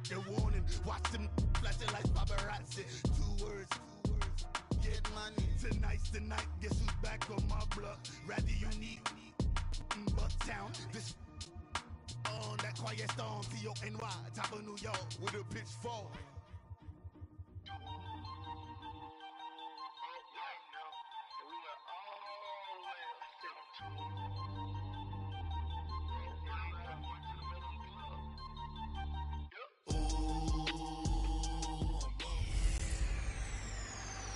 the warning. Watch them flashing like paparazzi. 2 words. Get money. Tonight's the night. Guess who's back on my block? Rather unique. Bucktown. This on that quiet storm. T-O-N-Y. Top of New York with a ps4.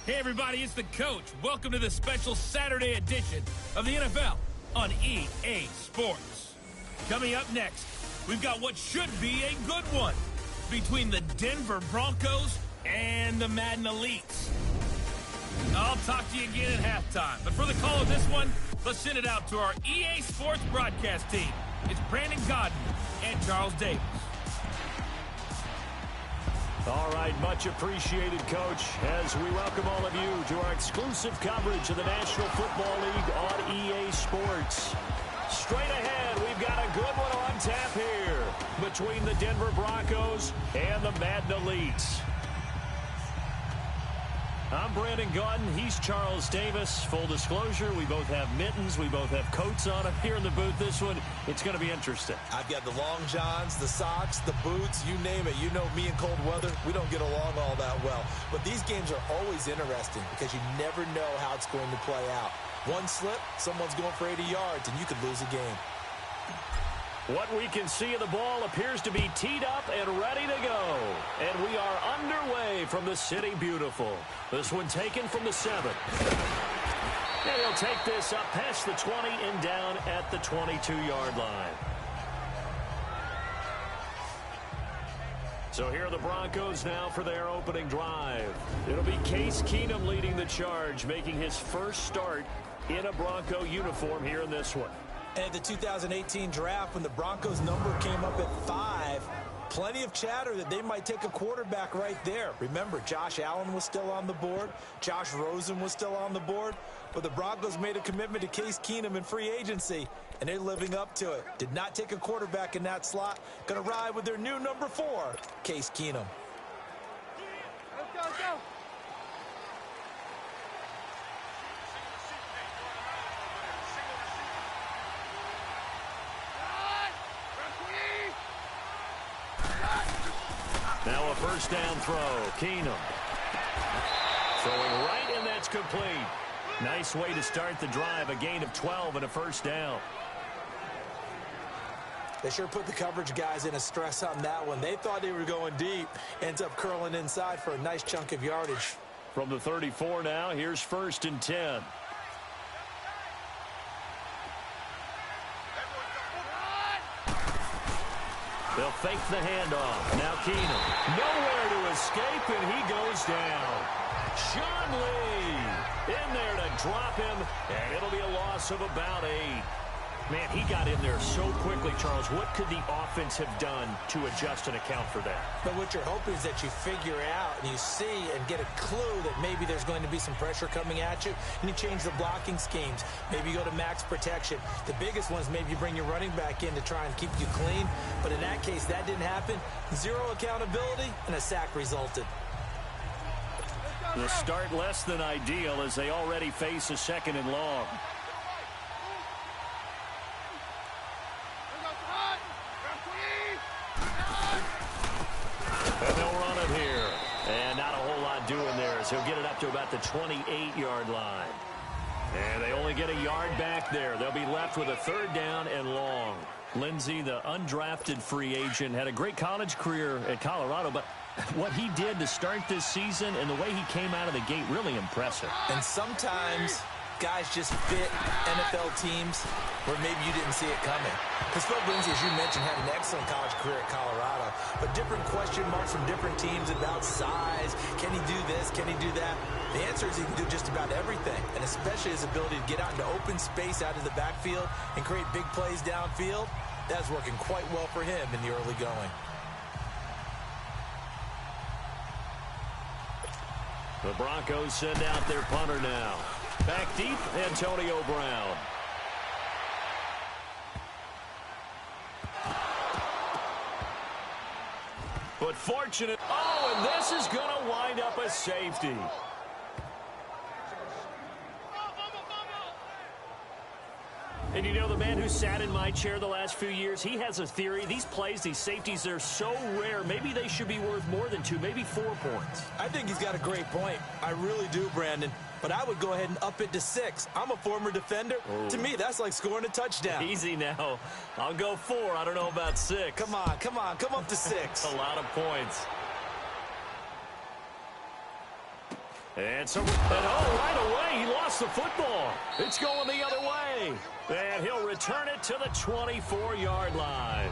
Hey everybody, it's the coach. Welcome to the special Saturday edition of the NFL on EA Sports. Coming up next, we've got what should be a good one between the Denver Broncos and the Madden Elites. I'll talk to you again at halftime, but for the call of this one, let's send it out to our EA Sports broadcast team. It's Brandon Godden and Charles Davis. All right, much appreciated, Coach, as we welcome all of you to our exclusive coverage of the National Football League on EA Sports. Straight ahead, we've got a good one on tap here between the Denver Broncos and the Madden Elites. I'm Brandon Godden. He's Charles Davis. Full disclosure, we both have mittens. We both have coats on up here in the booth. This one, it's going to be interesting. I've got the long johns, the socks, the boots, you name it. You know me in cold weather, we don't get along all that well. But these games are always interesting because you never know how it's going to play out. One slip, someone's going for 80 yards, and you could lose a game. What we can see of the ball appears to be teed up and ready to go. And we are underway from the City Beautiful. This one taken from the 7. And he'll take this up past the 20 and down at the 22-yard line. So here are the Broncos now for their opening drive. It'll be Case Keenum leading the charge, making his first start in a Bronco uniform here in this one. And at the 2018 draft, when the Broncos number came up at 5, plenty of chatter that they might take a quarterback right there. Remember, Josh Allen was still on the board. Josh Rosen was still on the board. But the Broncos made a commitment to Case Keenum in free agency, and they're living up to it. Did not take a quarterback in that slot. Going to ride with their new number 4, Case Keenum. Let's go. Now a first down throw. Keenum throwing right, and that's complete. Nice way to start the drive. A gain of 12 and a first down. They sure put the coverage guys in a stress on that one. They thought they were going deep. Ends up curling inside for a nice chunk of yardage. From the 34 now, here's 1st and 10. They'll fake the handoff. Now Keenum. Nowhere to escape, and he goes down. Sean Lee in there to drop him, and it'll be a loss of about 8. Man, he got in there so quickly, Charles. What could the offense have done to adjust and account for that? But what you're hoping is that you figure out and you see and get a clue that maybe there's going to be some pressure coming at you, and you change the blocking schemes. Maybe you go to max protection. The biggest one is maybe you bring your running back in to try and keep you clean. But in that case, that didn't happen. 0 accountability, and a sack resulted. The start less than ideal as they already face a 2nd and long. And they'll run it here. And not a whole lot doing there as he'll get it up to about the 28-yard line. And they only get a yard back there. They'll be left with a 3rd down and long. Lindsey, the undrafted free agent, had a great college career at Colorado, but what he did to start this season and the way he came out of the gate, really impressive. And sometimes guys just fit NFL teams where maybe you didn't see it coming. Because Phil Lindsey, as you mentioned, had an excellent college career at Colorado, but different question marks from different teams about size. Can he do this? Can he do that? The answer is he can do just about everything, and especially his ability to get out into open space out of the backfield and create big plays downfield. That's working quite well for him in the early going. The Broncos send out their punter now. Back deep, Antonio Brown. But fortunate. Oh, and this is going to wind up a safety. And you know, the man who sat in my chair the last few years, he has a theory. These plays, these safeties, they're so rare. Maybe they should be worth more than 2, maybe 4 points. I think he's got a great point. I really do, Brandon. But I would go ahead and up it to 6. I'm a former defender. Oh. To me, that's like scoring a touchdown. Easy now. I'll go 4. I don't know about 6. Come on. Come up to 6. A lot of points. And right away, he lost the football. It's going the other way. And he'll return it to the 24-yard line.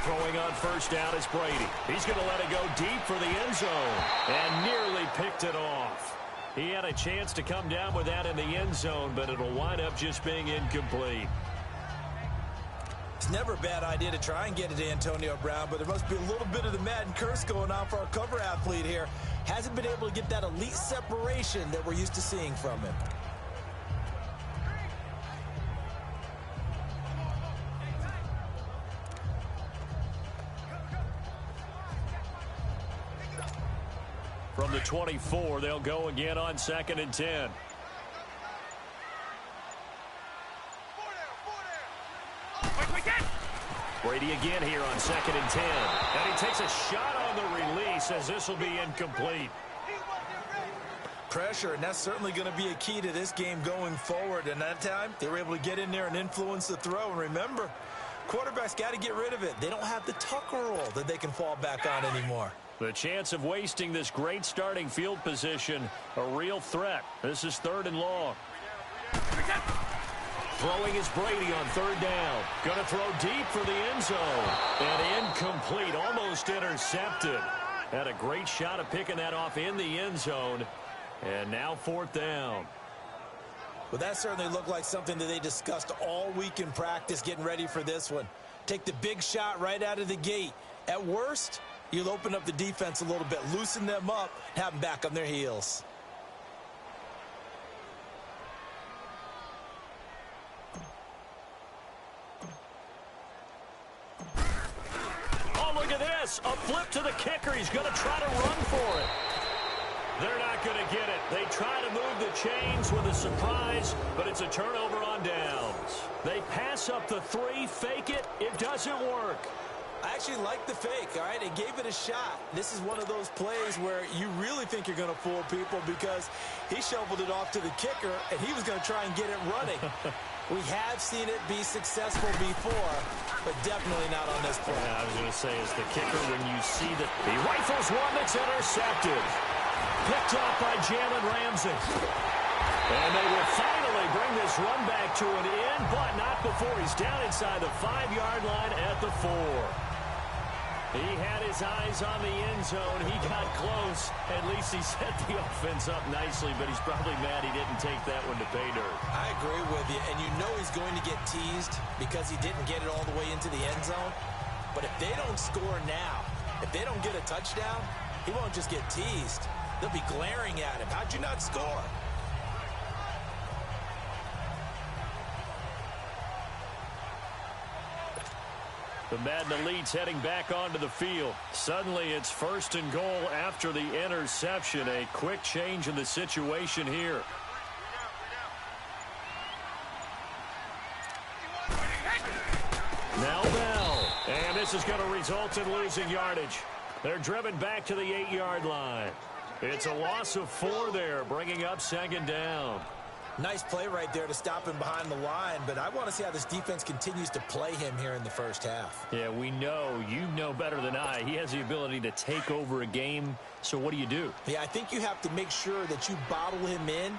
Throwing on first down is Brady. He's going to let it go deep for the end zone and nearly picked it off. He had a chance to come down with that in the end zone, but it'll wind up just being incomplete. It's never a bad idea to try and get it to Antonio Brown, but there must be a little bit of the Madden curse going on for our cover athlete here. Hasn't been able to get that elite separation that we're used to seeing from him. From the 24, they'll go again on 2nd and 10. Brady again here on 2nd and 10. And he takes a shot on the release as this will be incomplete. Pressure, and that's certainly going to be a key to this game going forward. And that time, they were able to get in there and influence the throw. And remember, quarterbacks got to get rid of it. They don't have the Tucker roll that they can fall back on anymore. The chance of wasting this great starting field position, a real threat. This is 3rd and long. Throwing is Brady on 3rd down. Going to throw deep for the end zone. And incomplete, almost intercepted. Had a great shot of picking that off in the end zone. And now 4th down. Well, that certainly looked like something that they discussed all week in practice getting ready for this one. Take the big shot right out of the gate. At worst, you'll open up the defense a little bit, loosen them up, have them back on their heels. Oh, look at this. A flip to the kicker. He's going to try to run for it. They're not going to get it. They try to move the chains with a surprise, but it's a turnover on downs. They pass up the 3, fake it. It doesn't work. I actually like the fake, all right? They gave it a shot. This is one of those plays where you really think you're going to fool people because he shoveled it off to the kicker, and he was going to try and get it running. We have seen it be successful before, but definitely not on this play. Yeah, I was going to say, as the kicker, when you see that he rifles one that's intercepted. Picked off by Jalen Ramsey. And they will finally bring this run back to an end, but not before he's down inside the 5-yard line at the 4. He had his eyes on the end zone. He got close. At least he set the offense up nicely, but he's probably mad he didn't take that one to pay dirt. I agree with you, and you know he's going to get teased because he didn't get it all the way into the end zone. But if they don't score now, if they don't get a touchdown, he won't just get teased. They'll be glaring at him. How'd you not score? The Madden Elite's heading back onto the field. Suddenly it's 1st and goal after the interception. A quick change in the situation here. Now Bell. And this is going to result in losing yardage. They're driven back to the 8-yard line. It's a loss of 4 there, bringing up 2nd down. Nice play right there to stop him behind the line, but I want to see how this defense continues to play him here in the first half. Yeah, we know, you know better than I, he has the ability to take over a game, so what do? Yeah, I think you have to make sure that you bottle him in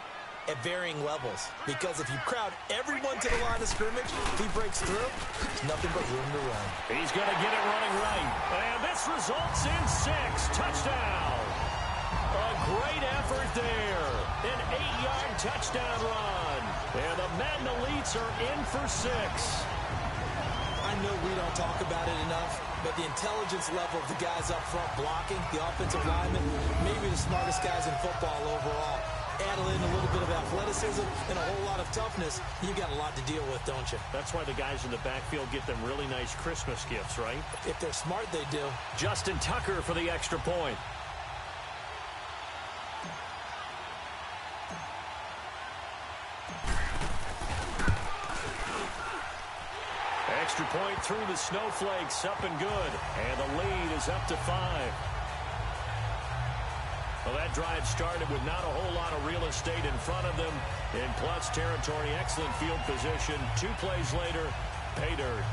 at varying levels, because if you crowd everyone to the line of scrimmage, if he breaks through, there's nothing but room to run. He's going to get it running right, and this results in 6. Touchdown! A great effort there. An 8-yard touchdown run. And the Madden Elites are in for 6. I know we don't talk about it enough, but the intelligence level of the guys up front blocking, the offensive linemen, maybe the smartest guys in football overall. Add in a little bit of athleticism and a whole lot of toughness, you got a lot to deal with, don't you? That's why the guys in the backfield get them really nice Christmas gifts, right? If they're smart, they do. Justin Tucker for the extra point. Extra point through the snowflakes, up and good. And the lead is up to 5. Well, that drive started with not a whole lot of real estate in front of them. In plus territory, excellent field position. 2 plays later, pay dirt.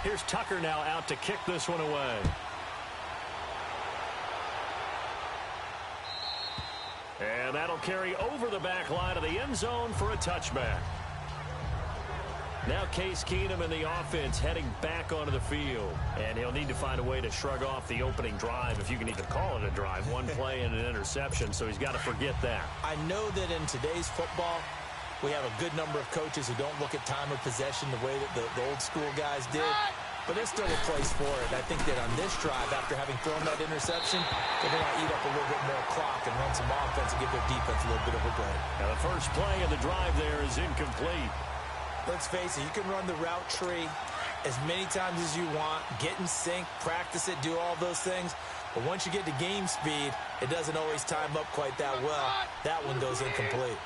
Here's Tucker now out to kick this one away. And that'll carry over the back line of the end zone for a touchback. Now Case Keenum and the offense heading back onto the field. And he'll need to find a way to shrug off the opening drive, if you can even call it a drive. 1 play and an interception, so he's got to forget that. I know that in today's football, we have a good number of coaches who don't look at time of possession the way that the old school guys did. But there's still a place for it. I think that on this drive, after having thrown that interception, they're going to eat up a little bit more clock and run some offense and give their defense a little bit of a break. Now the first play of the drive there is incomplete. Let's face it, you can run the route tree as many times as you want, get in sync, practice it, do all those things. But once you get to game speed, it doesn't always time up quite that well. That one goes incomplete.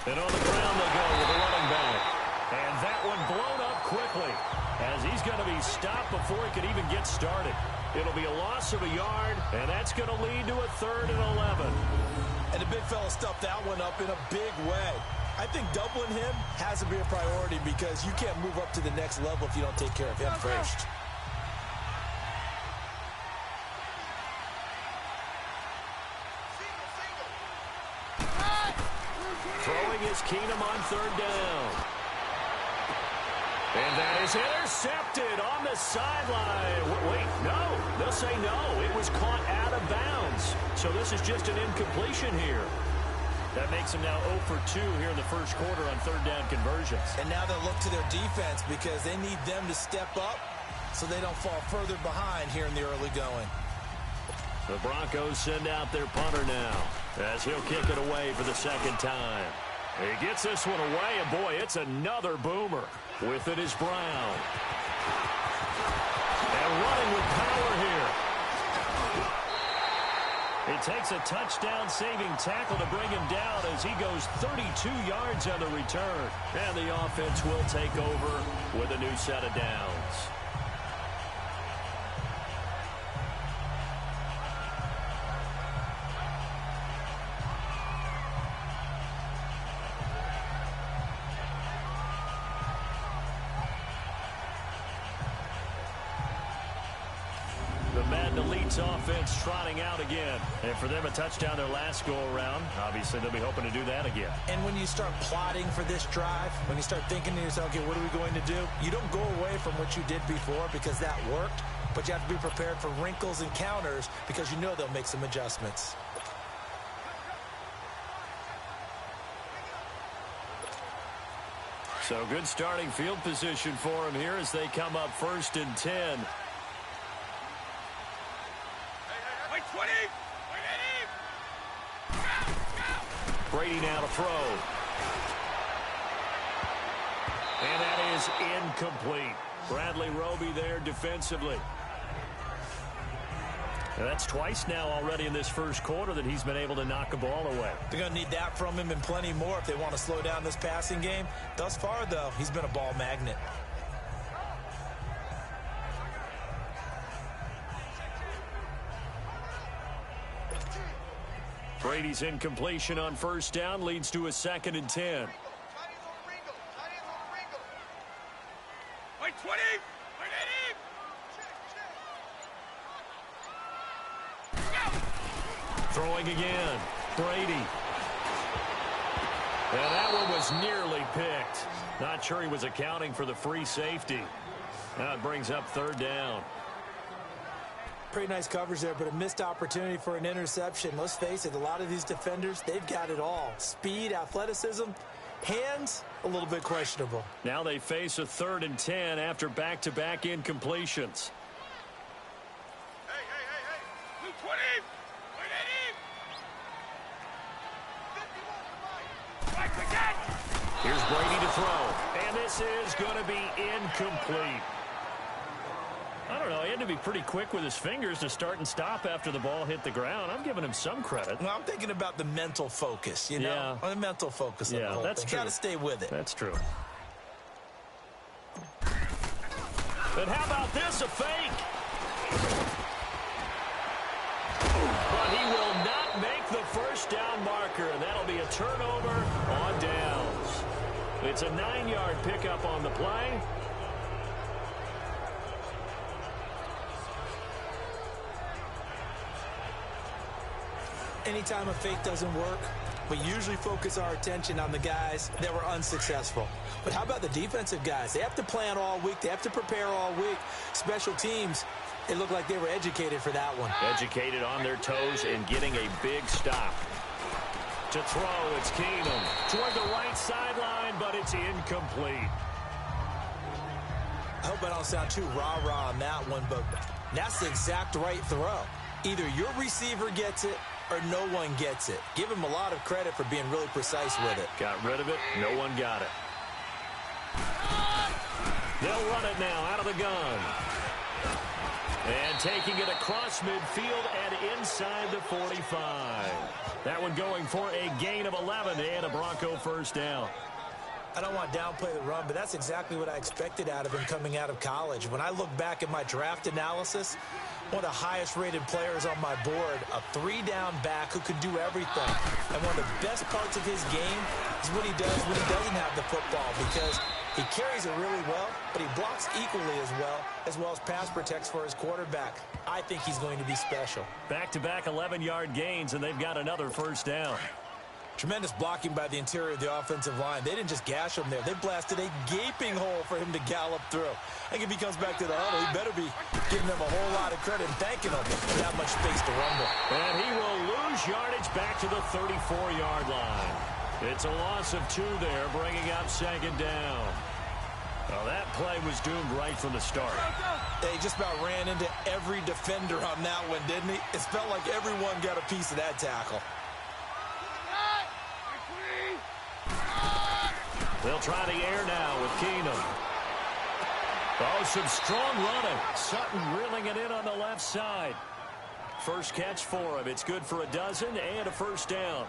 And on the ground they go with the running back. And that one blown up quickly as he's going to be stopped before he can even get started. It'll be a loss of a yard, and that's going to lead to a 3rd and 11. And the big fella stuffed that one up in a big way. I think doubling him has to be a priority because you can't move up to the next level if you don't take care of him first. Throwing is Keenum on 3rd down. And that is intercepted on the sideline. Wait, no. They'll say no. It was caught out of bounds. So this is just an incompletion here. That makes them now 0 for 2 here in the first quarter on 3rd down conversions. And now they'll look to their defense because they need them to step up so they don't fall further behind here in the early going. The Broncos send out their punter now as he'll kick it away for the 2nd time. He gets this one away, and boy, it's another boomer. With it is Brown. And running with power here. It takes a touchdown-saving tackle to bring him down as he goes 32 yards on the return. And the offense will take over with a new set of downs. Offense trotting out again. And for them, a touchdown their last go-around. Obviously, they'll be hoping to do that again. And when you start plotting for this drive, when you start thinking to yourself, okay, what are we going to do? You don't go away from what you did before because that worked. but you have to be prepared for wrinkles and counters because you know they'll make some adjustments. So good starting field position for him here as they come up 1st and 10. Brady now to throw. And that is incomplete. Bradley Roby there defensively. And that's twice now already in this first quarter that he's been able to knock a ball away. They're going to need that from him and plenty more if they want to slow down this passing game. Thus far, though, he's been a ball magnet. Brady's incompletion on 1st down leads to a 2nd and 10. Throwing again. Brady. And that one was nearly picked. Not sure he was accounting for the free safety. Now it brings up 3rd down. Pretty nice coverage there, but a missed opportunity for an interception. Let's face it, a lot of these defenders, they've got it all. Speed, athleticism, hands, a little bit questionable. Now they face a 3rd and 10 after back-to-back incompletions. Here's Brady to throw, and this is going to be incomplete. I don't know, he had to be pretty quick with his fingers to start and stop after the ball hit the ground. I'm giving him some credit. Well, I'm thinking about the mental focus, you know? Yeah. The mental focus of the whole that's thing. true. Got to stay with it. That's true. But how about this, a fake? But he will not make the 1st down marker. That'll be a turnover on downs. It's a 9-yard pickup on the play. Anytime a fake doesn't work, we usually focus our attention on the guys that were unsuccessful. But how about the defensive guys? They have to plan all week. They have to prepare all week. Special teams, it looked like they were educated for that one. Educated on their toes and getting a big stop. To throw, it's Keenum. Toward the right sideline, but it's incomplete. I hope I don't sound too rah-rah on that one, but that's the exact right throw. Either your receiver gets it or no one gets it. Give him a lot of credit for being really precise with it. Got rid of it. No one got it. They'll run it now out of the gun. And taking it across midfield and inside the 45. That one going for a gain of 11 and a Bronco 1st down. I don't want to downplay the run, but that's exactly what I expected out of him coming out of college. When I look back at my draft analysis, one of the highest-rated players on my board, a 3-down back who can do everything. And one of the best parts of his game is what he does when he doesn't have the football, because he carries it really well, but he blocks equally as well as pass protects for his quarterback. I think he's going to be special. Back-to-back 11-yard gains, and they've got another 1st down. Tremendous blocking by the interior of the offensive line. They didn't just gash him there. They blasted a gaping hole for him to gallop through. I think if he comes back to the huddle, he better be giving them a whole lot of credit and thanking them for that much space to rumble. And he will lose yardage back to the 34-yard line. It's a loss of 2 there, bringing up 2nd down. Well, that play was doomed right from the start. They just about ran into every defender on that one, didn't he? It felt like everyone got a piece of that tackle. They'll try the air now with Keenum. Oh, some strong running. Sutton reeling it in on the left side. First catch for him. It's good for a dozen and a 1st down.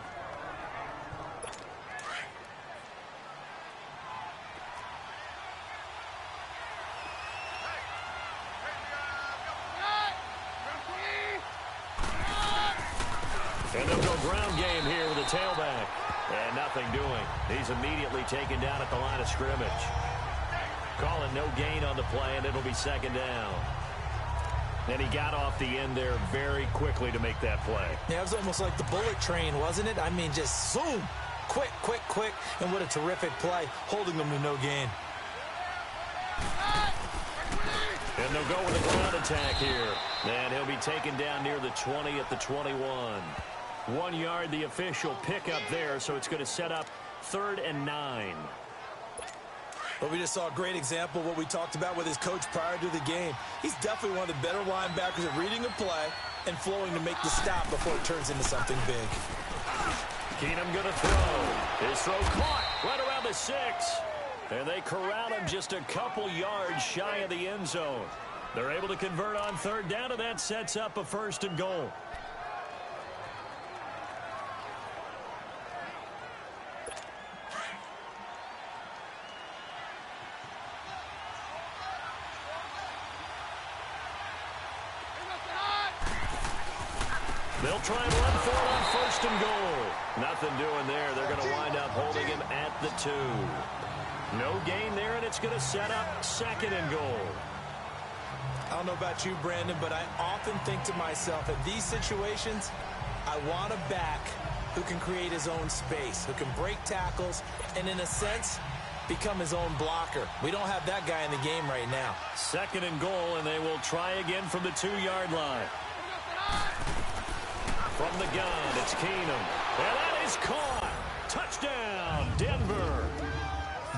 And they'll go ground game here with a tailback. And nothing doing. He's immediately taken down at the line of scrimmage. Call it no gain on the play, and it'll be 2nd down. And he got off the end there very quickly to make that play. Yeah, it was almost like the bullet train, wasn't it? I mean, just zoom. Quick, quick, quick. And what a terrific play, holding them to no gain. And they'll go with a ground attack here. And he'll be taken down near the 20 at the 21. 1 yard, the official pickup there, so it's going to set up 3rd and 9. Well, we just saw a great example of what we talked about with his coach prior to the game. He's definitely one of the better linebackers at reading a play and flowing to make the stop before it turns into something big. Keenum going to throw. His throw caught right around the 6. And they corral him just a couple yards shy of the end zone. They're able to convert on 3rd down, and that sets up a 1st and goal. They'll try and run for it on 1st and goal. Nothing doing there. They're going to wind up holding him at the 2. No gain there, and it's going to set up 2nd and goal. I don't know about you, Brandon, but I often think to myself, in these situations, I want a back who can create his own space, who can break tackles, and in a sense, become his own blocker. We don't have that guy in the game right now. 2nd and goal, and they will try again from the 2-yard line. From the gun, it's Keenum. And that is caught. Touchdown, Denver.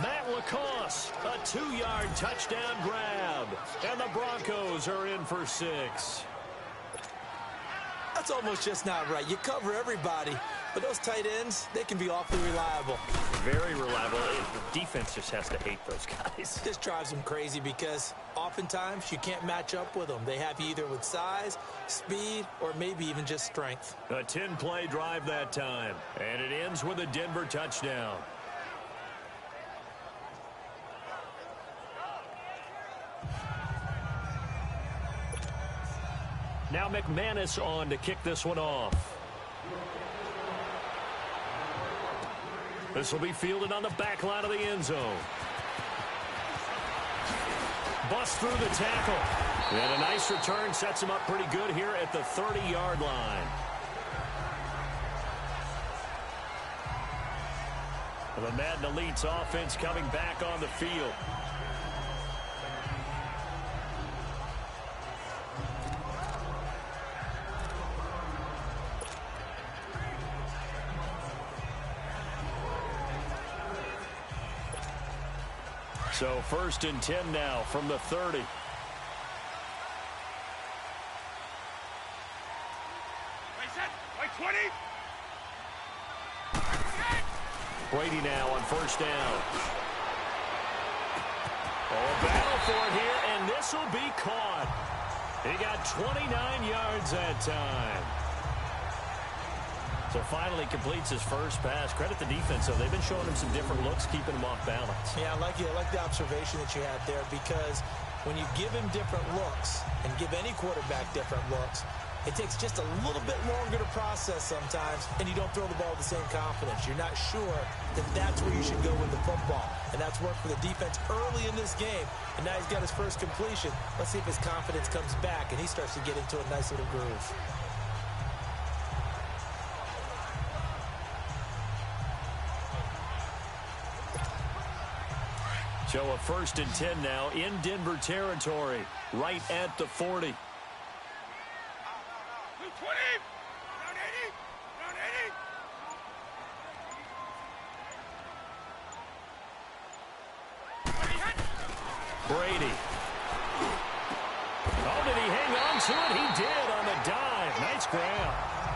Matt LaCosse, a 2-yard touchdown grab. And the Broncos are in for 6. That's almost just not right. You cover everybody, but those tight ends, they can be awfully reliable. Very reliable. The defense just has to hate those guys. This drives them crazy because oftentimes you can't match up with them. They have you either with size, speed, or maybe even just strength. A 10-play drive that time, and it ends with a Denver touchdown. Now McManus on to kick this one off. This will be fielded on the back line of the end zone. Bust through the tackle. And a nice return sets him up pretty good here at the 30-yard line. The Madden Elite's offense coming back on the field. So 1st and 10 now from the 30. Brady now on 1st down. Oh, battle for it here, and this will be caught. He got 29 yards that time. So finally completes his first pass. Credit the defense, though. They've been showing him some different looks, keeping him off balance. Yeah, I like the observation that you had there, because when you give him different looks and give any quarterback different looks, it takes just a little bit longer to process sometimes, and you don't throw the ball with the same confidence. You're not sure that that's where you should go with the football, and that's worked for the defense early in this game, and now he's got his first completion. Let's see if his confidence comes back, and he starts to get into a nice little groove. So a 1st and 10 now in Denver territory, right at the 40. Brady. Oh, did he hang on to it? He did on the dive. Nice grab.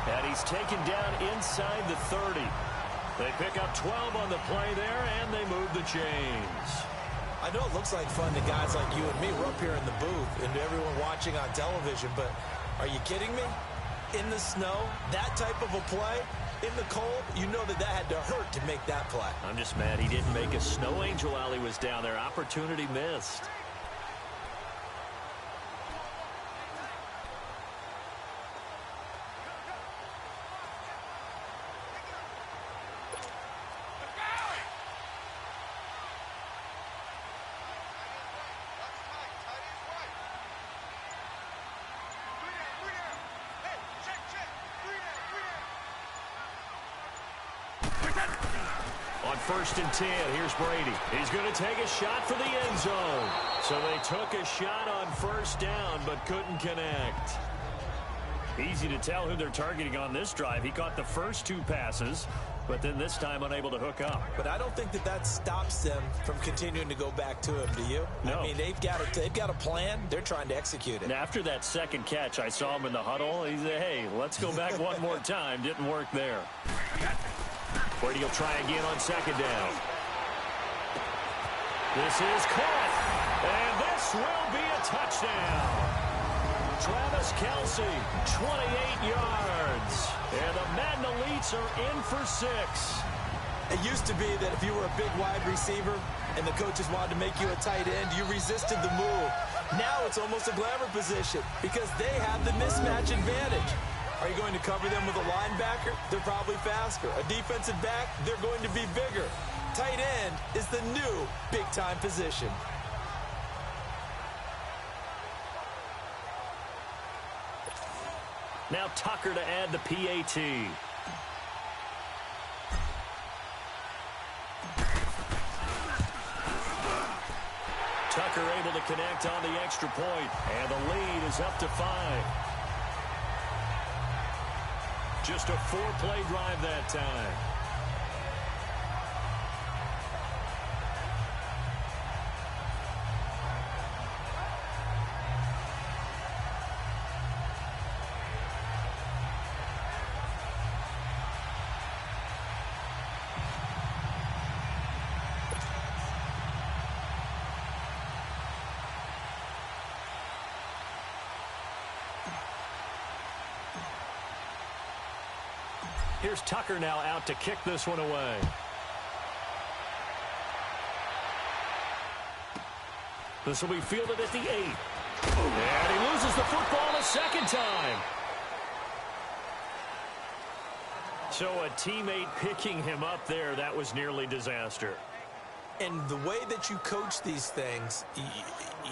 And he's taken down inside the 30. They pick up 12 on the play there, and they move the chains. I know it looks like fun to guys like you and me. We're up here in the booth and to everyone watching on television, but are you kidding me? In the snow, that type of a play, in the cold, you know that had to hurt to make that play. I'm just mad he didn't make a snow angel while he was down there. Opportunity missed. On first and 10. Here's Brady. He's going to take a shot for the end zone. So they took a shot on first down, but couldn't connect. Easy to tell who they're targeting on this drive. He caught the first 2 passes, but then this time unable to hook up. But I don't think that stops them from continuing to go back to him, do you? No. I mean, they've got a plan. They're trying to execute it. And after that second catch, I saw him in the huddle. He said, hey, let's go back one more time. Didn't work there. Brady will try again on second down. This is caught, and this will be a touchdown. Travis Kelce, 28 yards. And the Madden Elites are in for 6. It used to be that if you were a big wide receiver and the coaches wanted to make you a tight end, you resisted the move. Now it's almost a glamour position because they have the mismatch advantage. Are you going to cover them with a linebacker? They're probably faster. A defensive back? They're going to be bigger. Tight end is the new big-time position. Now Tucker to add the PAT. Tucker able to connect on the extra point, and the lead is up to 5. Just a 4-play drive that time. Here's Tucker now out to kick this one away. This will be fielded at the 8. And he loses the football a second time. So a teammate picking him up there, that was nearly disaster. And the way that you coach these things,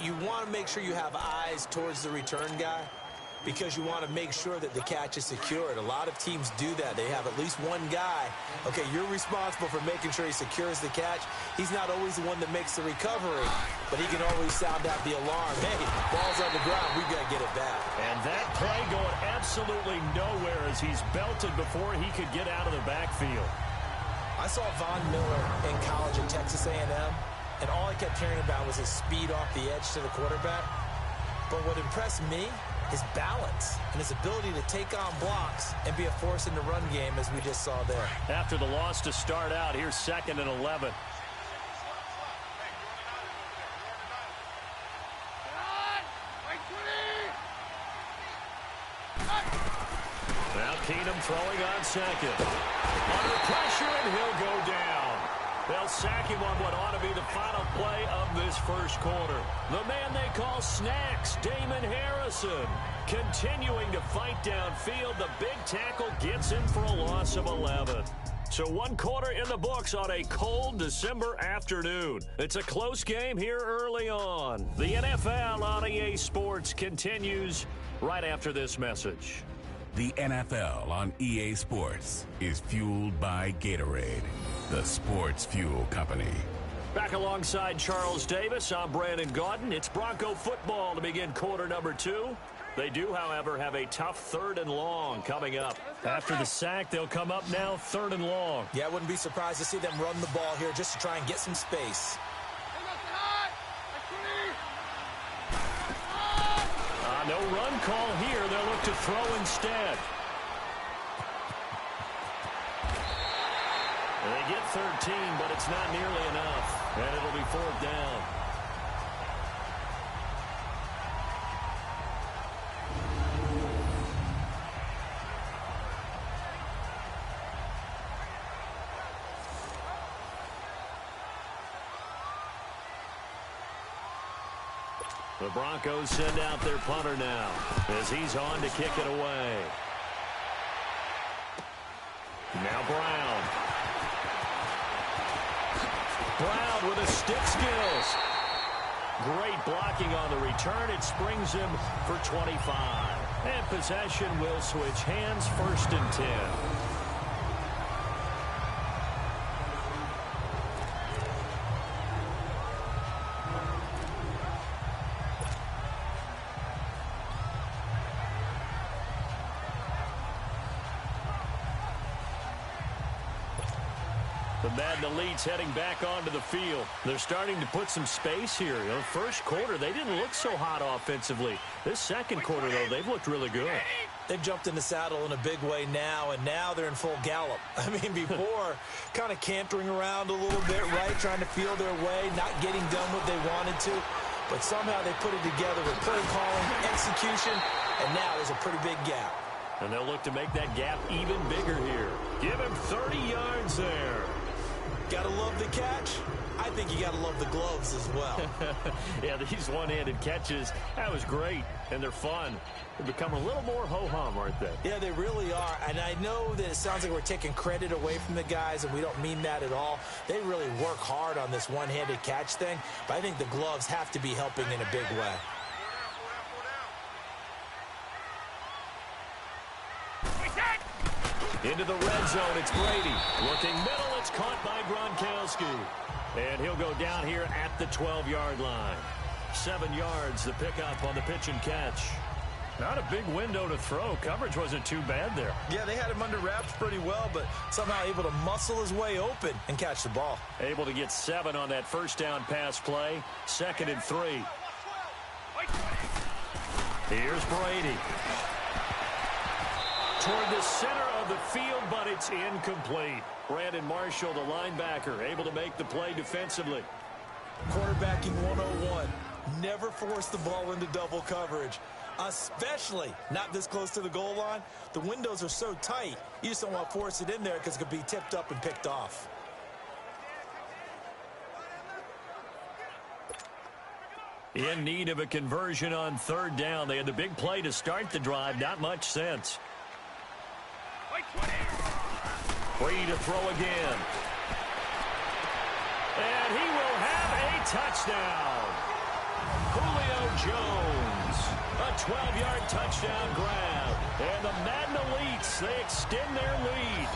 you want to make sure you have eyes towards the return guy, because you want to make sure that the catch is secured. A lot of teams do that. They have at least one guy. Okay, you're responsible for making sure he secures the catch. He's not always the one that makes the recovery, but he can always sound out the alarm. Hey, ball's on the ground. We've got to get it back. And that play going absolutely nowhere as he's belted before he could get out of the backfield. I saw Von Miller in college at Texas A&M, and all I kept hearing about was his speed off the edge to the quarterback. But what impressed me, his balance and his ability to take on blocks and be a force in the run game, as we just saw there. After the loss to start out, here's 2nd and 11. Now Keenum throwing on 2nd. Under pressure, and he'll go down. They'll sack him on what ought to be the final play of this first quarter. The man they call Snacks, Damon Harrison, continuing to fight downfield. The big tackle gets him for a loss of 11. So 1 quarter in the books on a cold December afternoon. It's a close game here early on. The NFL on EA Sports continues right after this message. The NFL on EA Sports is fueled by Gatorade, the sports fuel company. Back alongside Charles Davis, I'm Brandon Gaudin. It's Bronco football to begin quarter number 2. They do, however, have a tough 3rd and long coming up. After the sack, they'll come up now 3rd and long. Yeah, I wouldn't be surprised to see them run the ball here just to try and get some space. No run call here. They'll look to throw instead. And they get 13, but it's not nearly enough. And it'll be 4th down. The Broncos send out their punter now as he's on to kick it away. Now Brown. Brown with a stick skills. Great blocking on the return. It springs him for 25. And possession will switch hands, 1st and 10. The Madden elites heading back onto the field. They're starting to put some space here. You know, first quarter, they didn't look so hot offensively. This second quarter, though, they've looked really good. They've jumped in the saddle in a big way now, and now they're in full gallop. I mean, before, kind of cantering around a little bit, right, trying to feel their way, not getting done what they wanted to. But somehow they put it together with play calling, execution, and now there's a pretty big gap. And they'll look to make that gap even bigger here. Give him 30 yards there. Gotta love the catch. I think you gotta love the gloves as well. Yeah, these one-handed catches, that was great, and they're fun. They've become a little more ho-hum, aren't they? Yeah, they really are. And I know that it sounds like we're taking credit away from the guys, and we don't mean that at all. They really work hard on this one-handed catch thing, but I think the gloves have to be helping in a big way. Into the red zone, it's Brady. Looking middle, it's caught by Gronkowski. And he'll go down here at the 12-yard line. 7 yards, the pickup on the pitch and catch. Not a big window to throw. Coverage wasn't too bad there. Yeah, they had him under wraps pretty well, but somehow able to muscle his way open and catch the ball. Able to get 7 on that first down pass play. 2nd and 3. Here's Brady. Toward the center of the field, but it's incomplete. Brandon Marshall, the linebacker, able to make the play defensively. Quarterbacking 101. Never force the ball into double coverage, especially not this close to the goal line. The windows are so tight, you just don't want to force it in there because it could be tipped up and picked off. In need of a conversion on 3rd down. They had the big play to start the drive. Not much sense. Free to throw again. And he will have a touchdown. Julio Jones. A 12-yard touchdown grab. And the Madden elites, they extend their lead.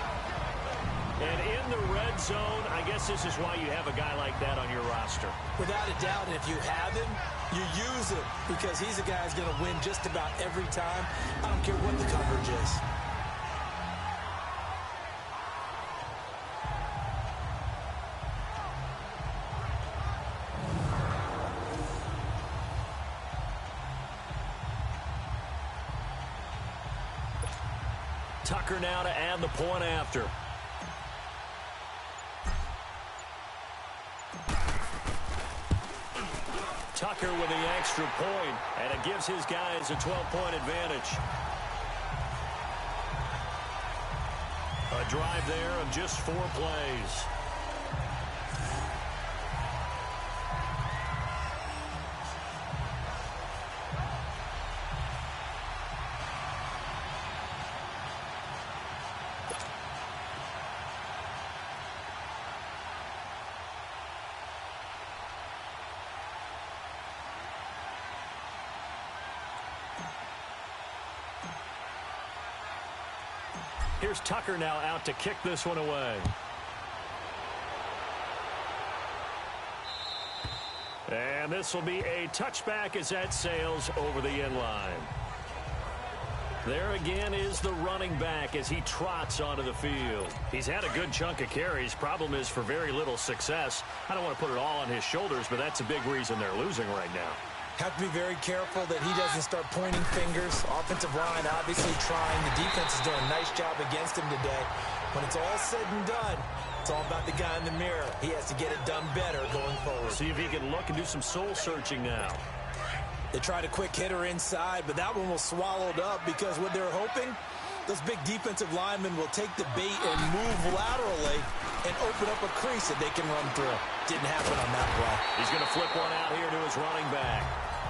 And in the red zone, I guess this is why you have a guy like that on your roster. Without a doubt, and if you have him, you use him because he's a guy who's going to win just about every time. I don't care what the coverage is. Tucker now to add the point after. Tucker with the extra point, and it gives his guys a 12-point advantage. A drive there of just 4 plays. Here's Tucker now out to kick this one away. And this will be a touchback as that sails over the end line. There again is the running back as he trots onto the field. He's had a good chunk of carries. Problem is for very little success. I don't want to put it all on his shoulders, but that's a big reason they're losing right now. Have to be very careful that he doesn't start pointing fingers. Offensive line obviously trying. The defense is doing a nice job against him today. When it's all said and done, it's all about the guy in the mirror. He has to get it done better going forward. See if he can look and do some soul searching now. They tried a quick hitter inside, but that one was swallowed up because what they're hoping, those big defensive linemen will take the bait and move laterally and open up a crease that they can run through. Didn't happen on that play. He's going to flip one out here to his running back.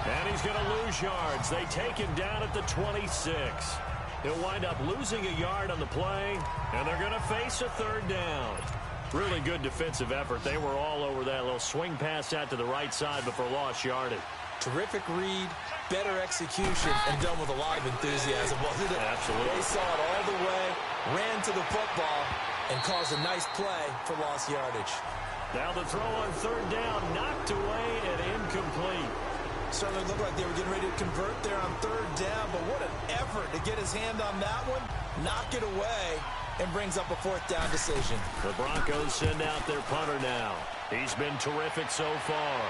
And he's going to lose yards. They take him down at the 26. He'll wind up losing a yard on the play, and they're going to face a 3rd down. Really good defensive effort. They were all over that little swing pass out to the right side before lost yardage. Terrific read, better execution, and done with a lot of enthusiasm, wasn't it? Absolutely. They saw it all the way, ran to the football, and caused a nice play for lost yardage. Now the throw on 3rd down, knocked away and incomplete. Certainly looked like they were getting ready to convert there on 3rd down, but what an effort to get his hand on that one, knock it away, and brings up a 4th down decision. The Broncos send out their punter now. He's been terrific so far.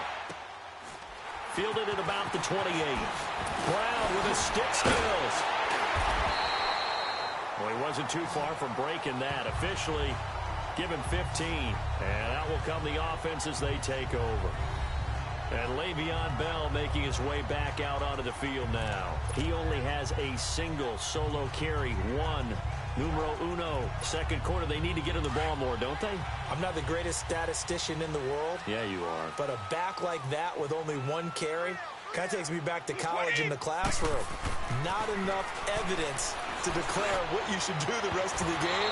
Fielded at about the 28. Brown with his stick skills. Well, he wasn't too far from breaking that. Officially given 15. And out will come the offense as they take over. And Le'Veon Bell making his way back out onto the field now. He only has a single solo carry. Numero uno. Second quarter, they need to get him the ball more, don't they? I'm not the greatest statistician in the world. Yeah, you are. But a back like that with only 1 carry kind of takes me back to college in the classroom. Not enough evidence to declare what you should do the rest of the game.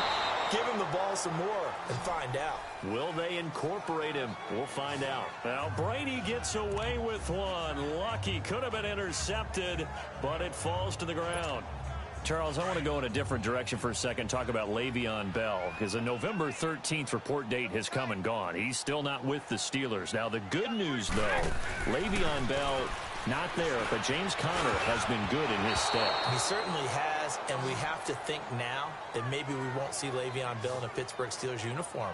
Give him the ball some more and find out. Will they incorporate him? We'll find out. Now, Brady gets away with one. Lucky. Could have been intercepted, but it falls to the ground. Charles, I want to go in a different direction for a second, talk about Le'Veon Bell, because the November 13th report date has come and gone. He's still not with the Steelers. Now, the good news, though, Le'Veon Bell not there, but James Conner has been good in his stead. He certainly has, and we have to think now that maybe we won't see Le'Veon Bell in a Pittsburgh Steelers uniform,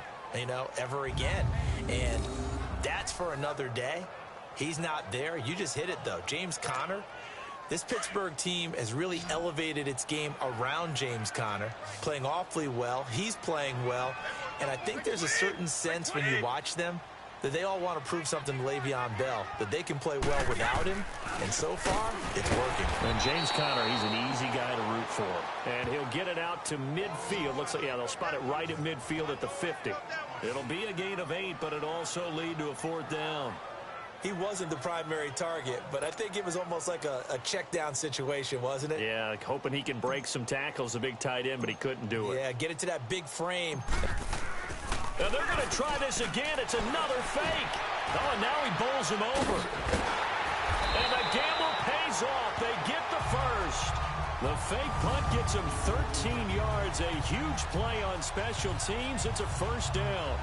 ever again. And that's for another day. He's not there. You just hit it, though. James Conner. This Pittsburgh team has really elevated its game around James Conner, playing awfully well. He's playing well. And I think there's a certain sense when you watch them that they all want to prove something to Le'Veon Bell, that they can play well without him. And so far, it's working. And James Conner, he's an easy guy to root for. And he'll get it out to midfield. Looks like, yeah, they'll spot it right at midfield at the 50. It'll be a gain of 8, but it'll also lead to a 4th down. He wasn't the primary target, but I think it was almost like a check down situation, wasn't it? Yeah, like hoping he can break some tackles, a big tight end, but he couldn't do it. Yeah, get it to that big frame. And they're going to try this again. It's another fake. Oh, and now he bowls him over. And the gamble pays off. They get the first. The fake punt gets him 13 yards. A huge play on special teams. It's a 1st down.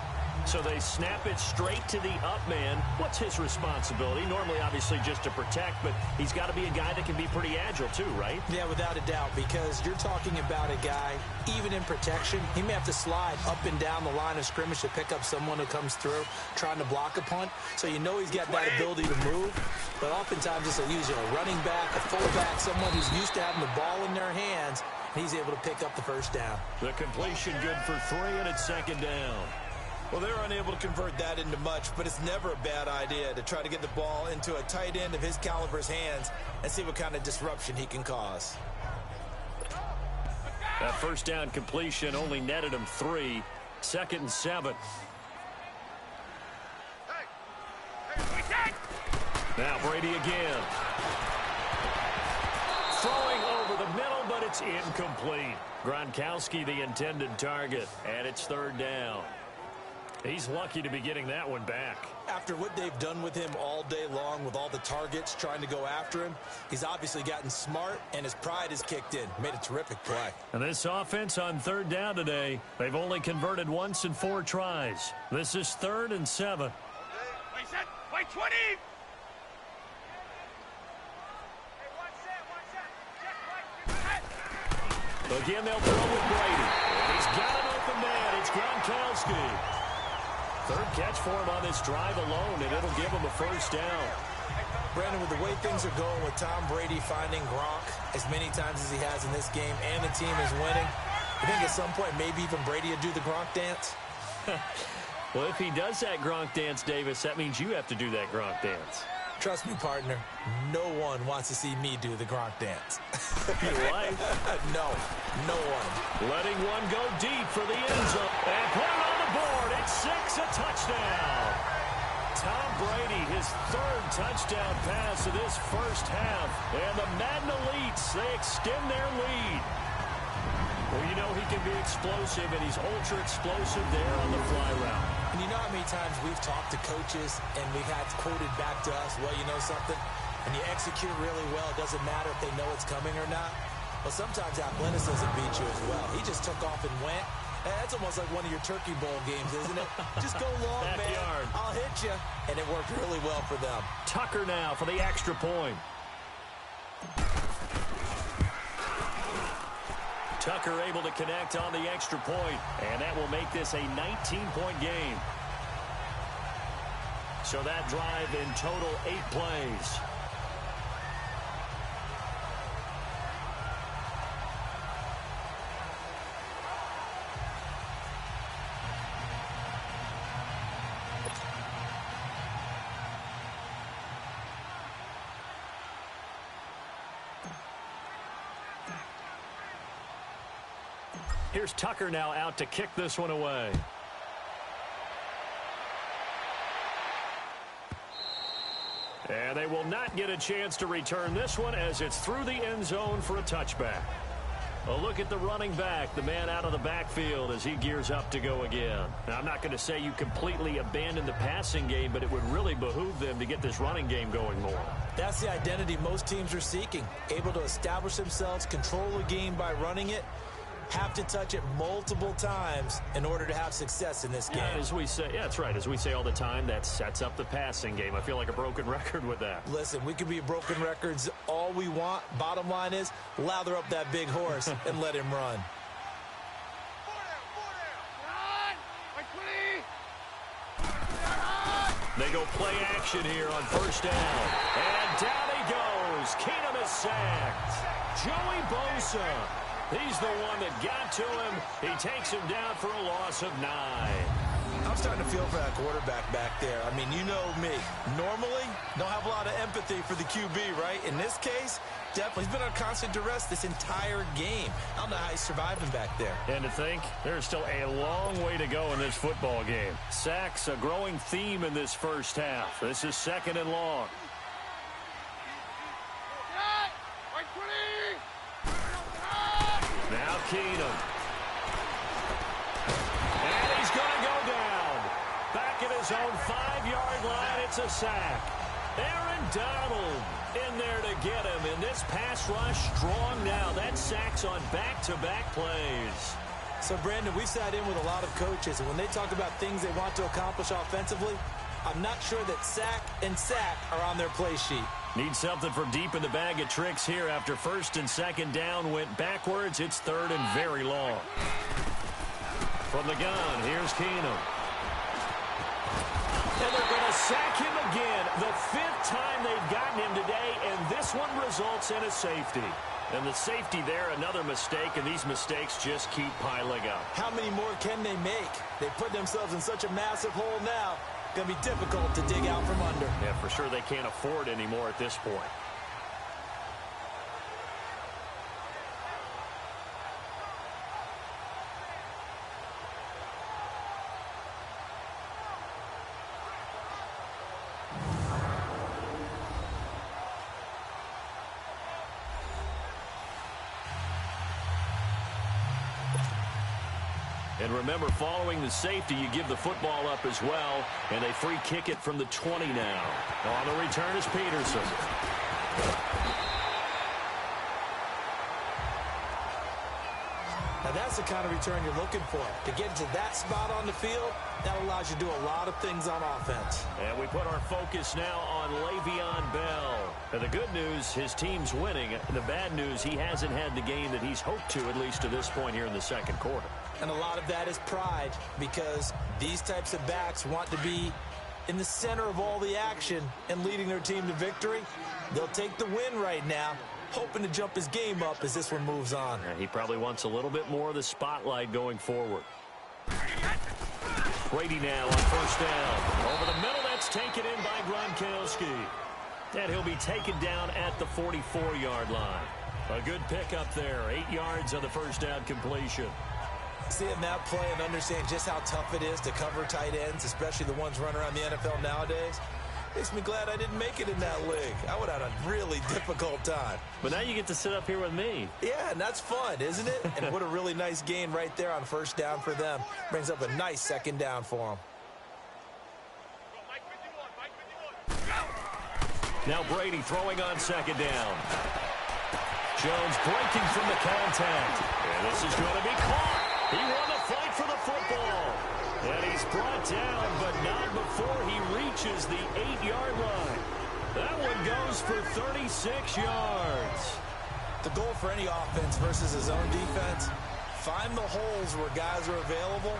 So they snap it straight to the up man. What's his responsibility? Normally, obviously, just to protect, but he's got to be a guy that can be pretty agile too, right? Yeah, without a doubt, because you're talking about a guy, even in protection, he may have to slide up and down the line of scrimmage to pick up someone who comes through trying to block a punt. So you know he's got that ability to move, but oftentimes it's usually a running back, a fullback, someone who's used to having the ball in their hands, and he's able to pick up the 1st down. The completion good for 3, and it's 2nd down. Well, they're unable to convert that into much, but it's never a bad idea to try to get the ball into a tight end of his caliber's hands and see what kind of disruption he can cause. That 1st down completion only netted him 3. 2nd and 7. Now Brady again. Throwing over the middle, but it's incomplete. Gronkowski the intended target, and it's 3rd down. He's lucky to be getting that one back. After what they've done with him all day long with all the targets trying to go after him, he's obviously gotten smart, and his pride is kicked in. Made a terrific play. And this offense on 3rd down today, they've only converted once in 4 tries. This is 3rd and 7. Wait, set. Wait, 20. Again, they'll throw with Brady. He's got an open man. It's Gronkowski. 3rd catch for him on this drive alone, and it'll give him a 1st down. Brandon, with the way things are going with Tom Brady finding Gronk as many times as he has in this game, and the team is winning, I think at some point maybe even Brady will do the Gronk dance. Well, if he does that Gronk dance, Davis, that means you have to do that Gronk dance. Trust me, partner, no one wants to see me do the Gronk dance. Your wife? No one. Letting one go deep for the end zone. And put it on the board. It's 6, a touchdown. Tom Brady, his 3rd touchdown pass of this 1st half. And the Madden Elites, they extend their lead. Well, you know he can be explosive, and he's ultra explosive there on the fly route. And you know how many times we've talked to coaches and we've had quoted back to us, well, you know something? When you execute really well, it doesn't matter if they know it's coming or not. Well, sometimes athleticism beats you as well. He just took off and went. That's almost like one of your Turkey Bowl games, isn't it? Just go long, man. I'll hit you. And it worked really well for them. Tucker now for the extra point. Tucker able to connect on the extra point, and that will make this a 19-point game. So that drive in total 8 plays. Here's Tucker now out to kick this one away. And they will not get a chance to return this one as it's through the end zone for a touchback. A look at the running back, the man out of the backfield as he gears up to go again. Now, I'm not going to say you completely abandon the passing game, but it would really behoove them to get this running game going more. That's the identity most teams are seeking. Able to establish themselves, control the game by running it. Have to touch it multiple times in order to have success in this game. As we say, yeah, that's right. As we say all the time, that sets up the passing game. I feel like a broken record with that. Listen, we can be broken records all we want. Bottom line is, lather up that big horse and let him run. They go play action here on first down. And down he goes. Keenum is sacked. Joey Bosa. He's the one that got to him. He takes him down for a loss of 9. I'm starting to feel for that quarterback back there. I mean, you know me. Normally, don't have a lot of empathy for the QB, right? In this case, definitely. He's been on constant duress this entire game. I don't know how he's surviving back there. And to think, there's still a long way to go in this football game. Sacks, a growing theme in this first half. This is 2nd and long. Now Keenum. And he's going to go down. Back at his own 5-yard line, it's a sack. Aaron Donald in there to get him. And this pass rush strong now. That sack's on back-to-back plays. So, Brandon, we've sat in with a lot of coaches, and when they talk about things they want to accomplish offensively, I'm not sure that sack and sack are on their play sheet. Need something from deep in the bag of tricks here after 1st and 2nd down went backwards. It's 3rd and very long. From the gun, here's Keenum. And they're going to sack him again. The 5th time they've gotten him today, and this one results in a safety. And the safety there, another mistake, and these mistakes just keep piling up. How many more can they make? They put themselves in such a massive hole now. Going to be difficult to dig out from under. Yeah, for sure they can't afford anymore at this point. And remember, following the safety, you give the football up as well, and they free kick it from the 20 now. On the return is Peterson. Now that's the kind of return you're looking for. To get to that spot on the field, that allows you to do a lot of things on offense. And we put our focus now on Le'Veon Bell. And the good news, his team's winning. The bad news, he hasn't had the game that he's hoped to, at least to this point here in the 2nd quarter. And a lot of that is pride, because these types of backs want to be in the center of all the action and leading their team to victory. They'll take the win right now, hoping to jump his game up as this one moves on. And he probably wants a little bit more of the spotlight going forward. Brady now on 1st down. Over the middle, that's taken in by Gronkowski. And he'll be taken down at the 44-yard line. A good pickup there, 8 yards on the 1st down completion. Seeing that play and understand just how tough it is to cover tight ends, especially the ones running around the NFL nowadays, makes me glad I didn't make it in that league. I would have had a really difficult time. But now you get to sit up here with me. Yeah, and that's fun, isn't it? And what a really nice gain right there on 1st down for them. Brings up a nice 2nd down for them. Now Brady throwing on 2nd down. Jones breaking from the contact. And this is going to be caught. He won the fight for the football. And he's brought down, but not before he reaches the 8-yard line. That one goes for 36 yards. The goal for any offense versus a zone defense, find the holes where guys are available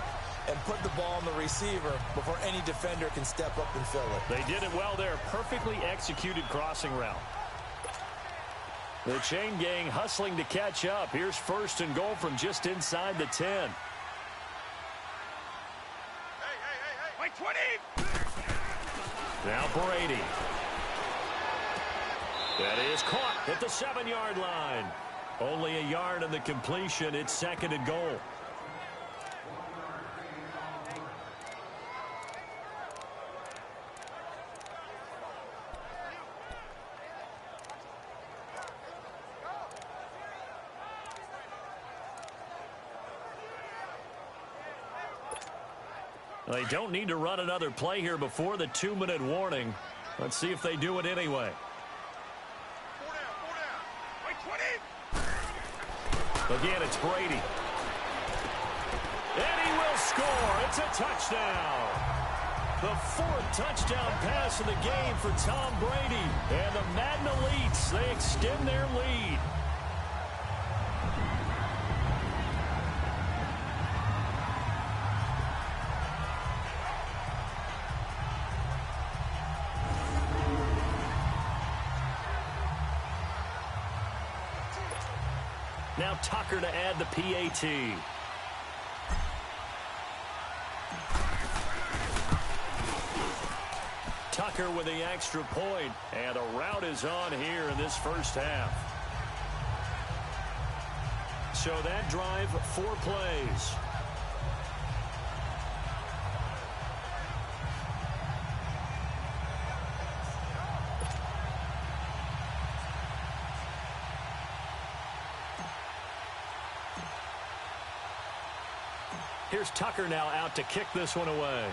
and put the ball on the receiver before any defender can step up and fill it. They did it well there. Perfectly executed crossing route. The chain gang hustling to catch up. Here's first and goal from just inside the 10. Wait, 20! Now Brady. That is caught at the 7-yard line. Only a yard on the completion. It's second and goal. They don't need to run another play here before the 2-minute warning. Let's see if they do it anyway. 4 down. Wait, 20! Again, it's Brady. And he will score. It's a touchdown. The 4th touchdown pass of the game for Tom Brady. And the Madden Elites, they extend their lead. Now Tucker to add the PAT. Tucker with the extra point, and a route is on here in this first half. So that drive, 4 plays. Here's Tucker now out to kick this one away.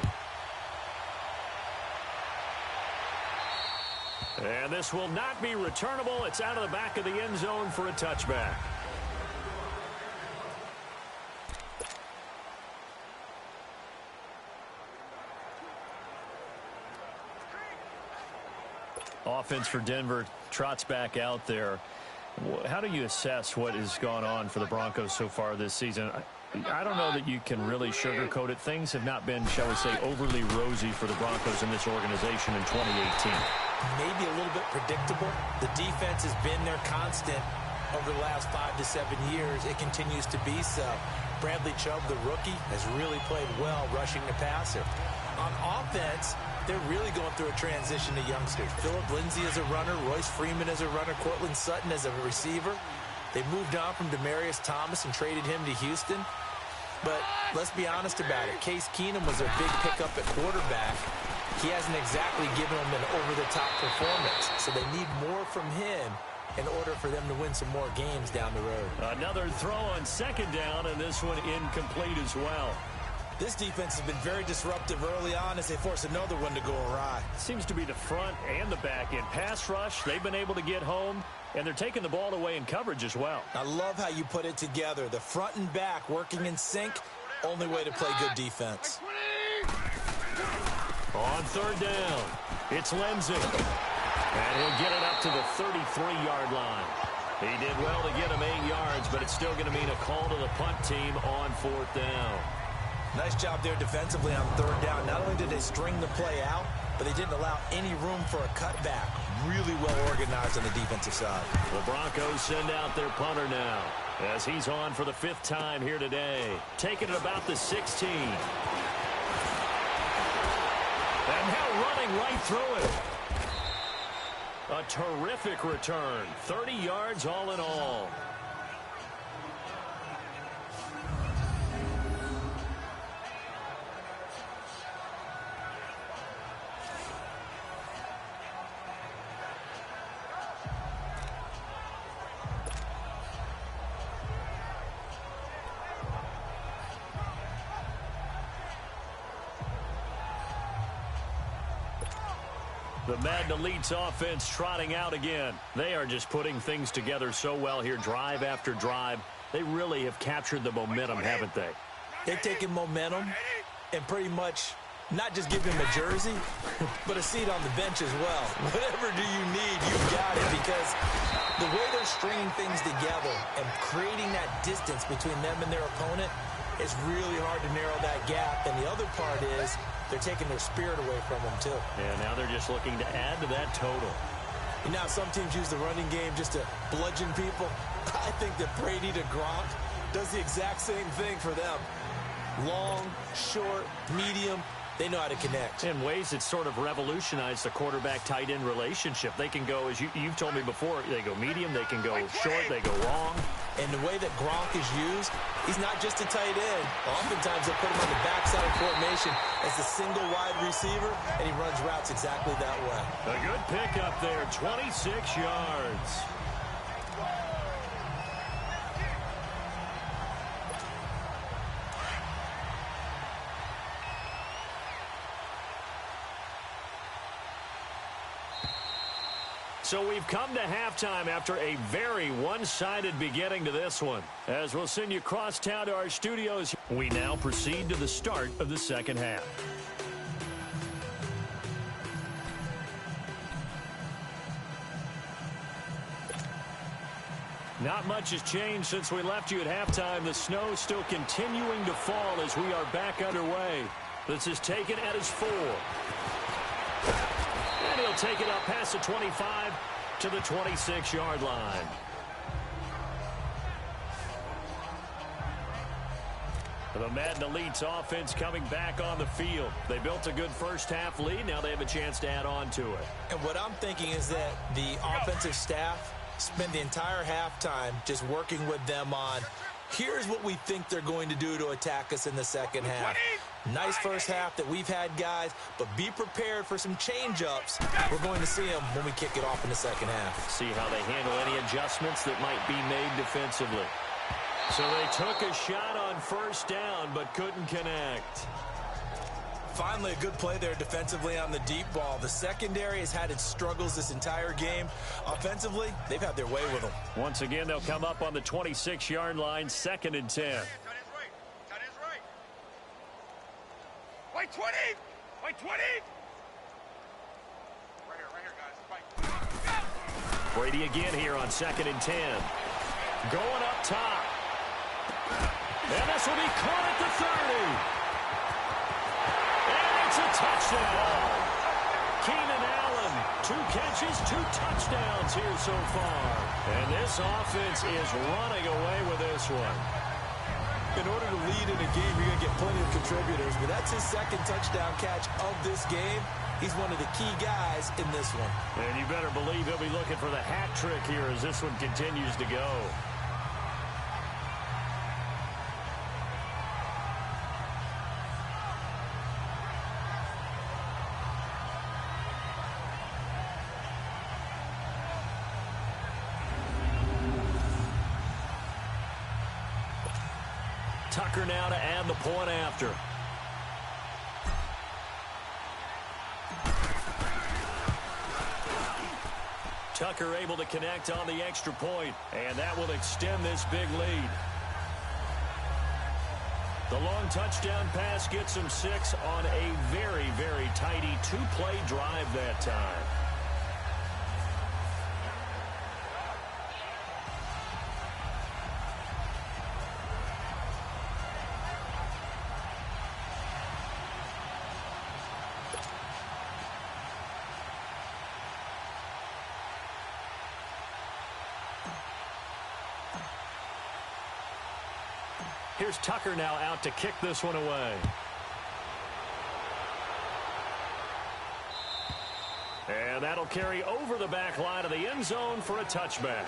And this will not be returnable. It's out of the back of the end zone for a touchback. Offense for Denver trots back out there. How do you assess what has gone on for the Broncos so far this season? I don't know that you can really sugarcoat it. Things have not been, shall we say, overly rosy for the Broncos in this organization in 2018. Maybe a little bit predictable. The defense has been their constant over the last 5 to 7 years. It continues to be so. Bradley Chubb, the rookie, has really played well rushing the passer. On offense, they're really going through a transition to youngsters. Phillip Lindsay as a runner, Royce Freeman as a runner, Cortland Sutton as a receiver. They moved on from Demaryius Thomas and traded him to Houston. But let's be honest about it. Case Keenum was their big pickup at quarterback. He hasn't exactly given them an over-the-top performance. So they need more from him in order for them to win some more games down the road. Another throw on second down, and this one incomplete as well. This defense has been very disruptive early on as they force another one to go awry. Seems to be the front and the back end. Pass rush, they've been able to get home, and they're taking the ball away in coverage as well. I love how you put it together. The front and back working in sync, only way to play good defense. On third down, it's Lindsay. And he'll get it up to the 33-yard line. He did well to get him 8 yards, but it's still going to mean a call to the punt team on 4th down. Nice job there defensively on 3rd down. Not only did they string the play out, but they didn't allow any room for a cutback. Really well organized on the defensive side. The Broncos send out their punter now as he's on for the 5th time here today. Taking it about the 16. And now running right through it. A terrific return. 30 yards all in all. The Madden Elites offense trotting out again. They are just putting things together so well here, drive after drive. They really have captured the momentum, haven't they? They've taken momentum and pretty much not just give him a jersey, but a seat on the bench as well. Whatever do you need, you got it, because The way they're stringing things together and creating that distance between them and their opponent, it's really hard to narrow that gap. And the other part is they're taking their spirit away from them, too. And now they're just looking to add to that total. You know, some teams use the running game just to bludgeon people. I think that Brady to Gronk does the exact same thing for them. Long, short, medium, they know how to connect. In ways it's sort of revolutionized the quarterback-tight end relationship. They can go, as you've told me before, they go medium, they can go short, they go long. And the way that Gronk is used, he's not just a tight end. Oftentimes they'll put him on the backside of formation as a single wide receiver, and he runs routes exactly that way. A good pickup there, 26 yards. So we've come to halftime after a very one-sided beginning to this one. As we'll send you across town to our studios, we now proceed to the start of the second half. Not much has changed since we left you at halftime. The snow still continuing to fall as we are back underway. This is taken at his 4. And he'll take it up past the 25 to the 26-yard line. The Madden Elite's offense coming back on the field. They built a good first-half lead. Now they have a chance to add on to it. And what I'm thinking is that the offensive staff spend the entire halftime just working with them on, here's what we think they're going to do to attack us in the second half. Nice first half that we've had, guys, but be prepared for some change-ups. We're going to see them when we kick it off in the second half. See how they handle any adjustments that might be made defensively. So they took a shot on first down, but couldn't connect. Finally, a good play there defensively on the deep ball. The secondary has had its struggles this entire game. Offensively, they've had their way with them. Once again, they'll come up on the 26-yard line, 2nd and 10. Wait, 20! Wait, 20! Right here, guys. Brady again here on 2nd and 10. Going up top. And this will be caught at the 30. And it's a touchdown. Keenan Allen, 2 catches, 2 touchdowns here so far. And this offense is running away with this one. In order to lead in a game, you're going to get plenty of contributors, but that's his 2nd touchdown catch of this game. He's one of the key guys in this one. And you better believe he'll be looking for the hat trick here as this one continues to go. Tucker now to add the point after. Tucker able to connect on the extra point, and that will extend this big lead. The long touchdown pass gets him 6 on a very, very tidy 2-play drive that time. Here's Tucker now out to kick this one away. And that'll carry over the back line of the end zone for a touchback.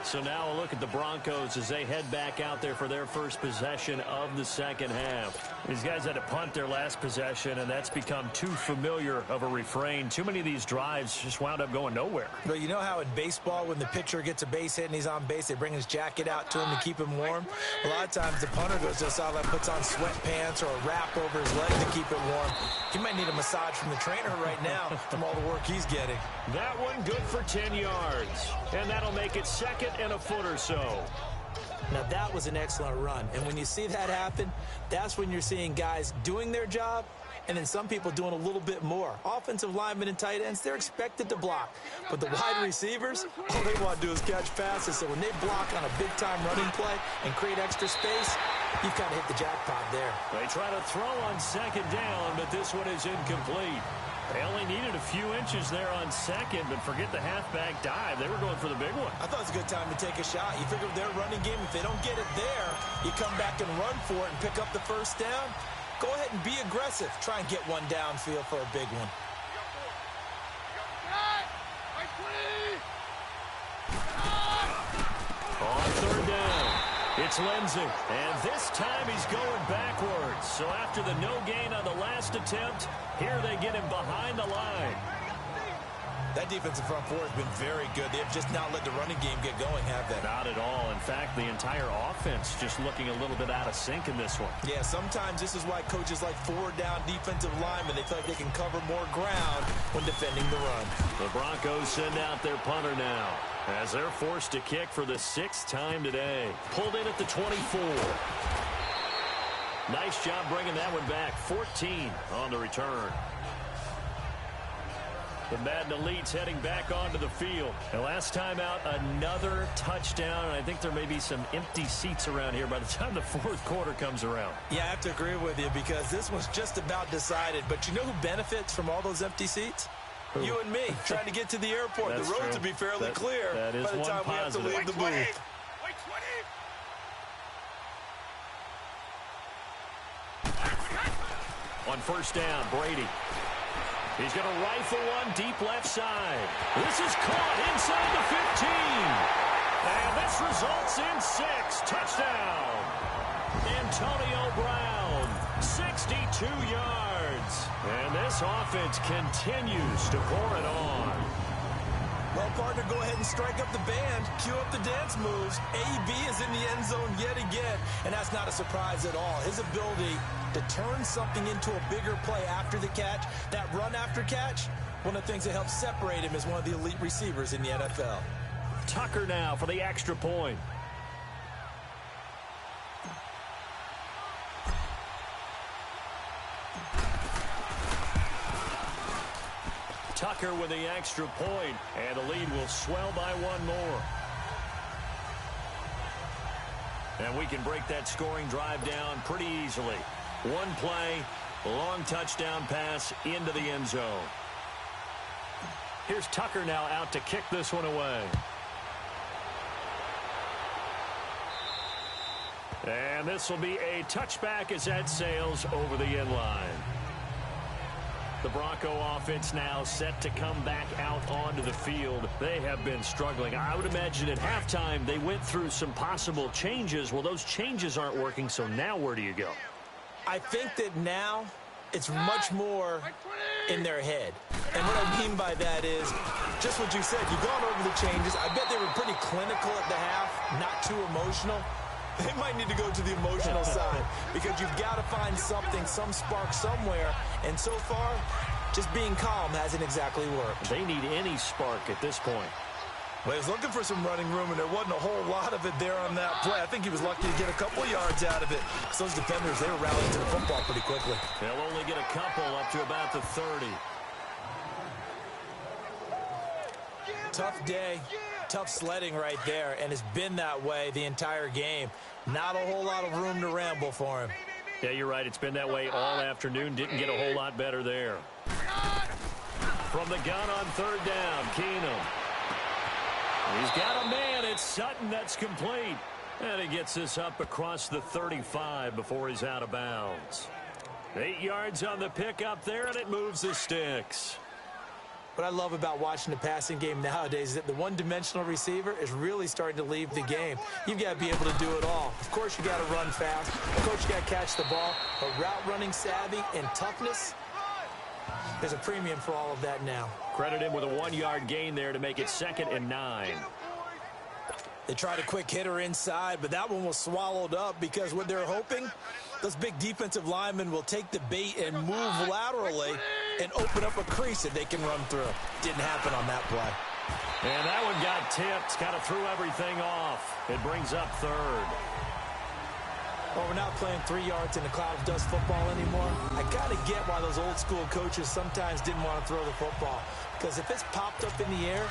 So now a look at the Broncos as they head back out there for their first possession of the second half. These guys had to punt their last possession, and that's become too familiar of a refrain. Too many of these drives just wound up going nowhere. But you know how in baseball, when the pitcher gets a base hit and he's on base, they bring his jacket out to him to keep him warm? A lot of times the punter goes to the sideline, puts on sweatpants or a wrap over his leg to keep it warm. He might need a massage from the trainer right now from all the work he's getting. That one good for 10 yards. And that'll make it 2nd and a foot or so. Now that was an excellent run. And when you see that happen, that's when you're seeing guys doing their job and then some people doing a little bit more. Offensive linemen and tight ends, they're expected to block. But the wide receivers, all they want to do is catch passes. So when they block on a big-time running play and create extra space, you've kind of hit the jackpot there. They try to throw on second down, but this one is incomplete. They only needed a few inches there on second, but forget the halfback dive. They were going for the big one. I thought it was a good time to take a shot. You figure with their running game, if they don't get it there, you come back and run for it and pick up the first down. Go ahead and be aggressive. Try and get one downfield for a big one. On third down, it's Lindsey. And this time he's going backwards. So after the no gain on the last attempt, here they get him behind the line. That defensive front four has been very good. They have just not let the running game get going, have they? Not at all. In fact, the entire offense just looking a little bit out of sync in this one. Yeah, sometimes this is why coaches like four-down defensive linemen, they feel like they can cover more ground when defending the run. The Broncos send out their punter now as they're forced to kick for the 6th time today. Pulled in at the 24. Nice job bringing that one back. 14 on the return. The Madden Elite's heading back onto the field. And last time out, another touchdown. And I think there may be some empty seats around here by the time the 4th quarter comes around. Yeah, I have to agree with you because this one's just about decided. But you know who benefits from all those empty seats? Who? You and me, trying to get to the airport. The roads will be fairly clear by the time we have to leave the booth. On first down, Brady. He's going to rifle one deep left side. This is caught inside the 15. And this results in 6. Touchdown. Antonio Brown, 62 yards. And this offense continues to pour it on. Well, partner, go ahead and strike up the band. Cue up the dance moves. AB is in the end zone yet again. And that's not a surprise at all. His ability to turn something into a bigger play after the catch, that run after catch, one of the things that helps separate him is one of the elite receivers in the NFL. Tucker now for the extra point. Tucker with the extra point, and the lead will swell by one more. And we can break that scoring drive down pretty easily. One play, long touchdown pass into the end zone. Here's Tucker now out to kick this one away. And this will be a touchback as that sails over the end line. The Bronco offense now set to come back out onto the field. They have been struggling. I would imagine at halftime they went through some possible changes. Well, those changes aren't working, so now where do you go? I think that now it's much more in their head. And what I mean by that is just what you said. You've gone over the changes. I bet they were pretty clinical at the half, not too emotional. They might need to go to the emotional side because you've got to find something, some spark somewhere. And so far, just being calm hasn't exactly worked. They need any spark at this point. Well, he was looking for some running room, and there wasn't a whole lot of it there on that play. I think he was lucky to get a couple yards out of it. Because those defenders, they were rallying to the football pretty quickly. They'll only get a couple up to about the 30. Tough day, tough sledding right there, and it's been that way the entire game. Not a whole lot of room to ramble for him. Yeah, you're right. It's been that way all afternoon. Didn't get a whole lot better there. From the gun on third down, Keenum. He's got a man. It's Sutton that's complete. And he gets this up across the 35 before he's out of bounds. 8 yards on the pickup there, and it moves the sticks. What I love about watching the passing game nowadays is that the one-dimensional receiver is really starting to leave the game. You've got to be able to do it all. Of course, you got to run fast. Of course, you got to catch the ball. But route running savvy and toughness, there's a premium for all of that now. Credit him with a 1-yard gain there to make it 2nd and 9. They tried a quick hitter inside, but that one was swallowed up because what they're hoping, those big defensive linemen will take the bait and move laterally and open up a crease that they can run through. Didn't happen on that play. And that one got tipped, kind of threw everything off. It brings up 3rd. Well, we're not playing 3 yards in a cloud of dust football anymore. I gotta get why those old school coaches sometimes didn't want to throw the football. Because if it's popped up in the air,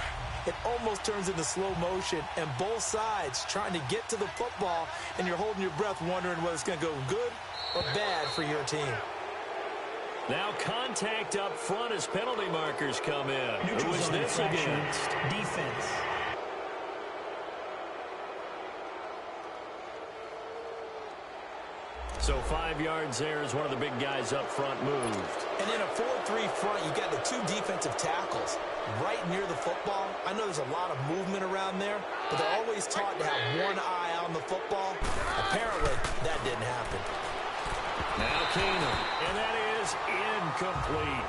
it almost turns into slow motion, and both sides trying to get to the football, and you're holding your breath wondering whether it's going to go good or bad for your team. Now contact up front as penalty markers come in. Who was this against? Defense. So 5 yards there as one of the big guys up front moved. And in a 4-3 front, you got the 2 defensive tackles right near the football. I know there's a lot of movement around there, but they're always taught to have one eye on the football. Apparently, that didn't happen. Now Keenum, and that is incomplete.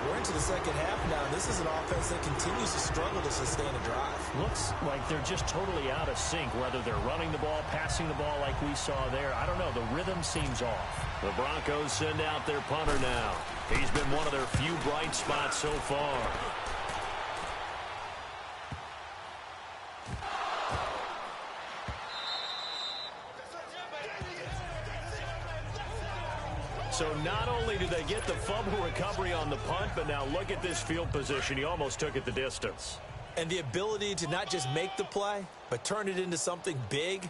We're into the second half now. This is an offense that continues to struggle to sustain a drive. Looks like they're just totally out of sync, whether they're running the ball, passing the ball like we saw there. I don't know. The rhythm seems off. The Broncos send out their punter now. He's been one of their few bright spots so far. So not only do they get the fumble recovery on the punt, but now look at this field position. He almost took it the distance. And the ability to not just make the play, but turn it into something big,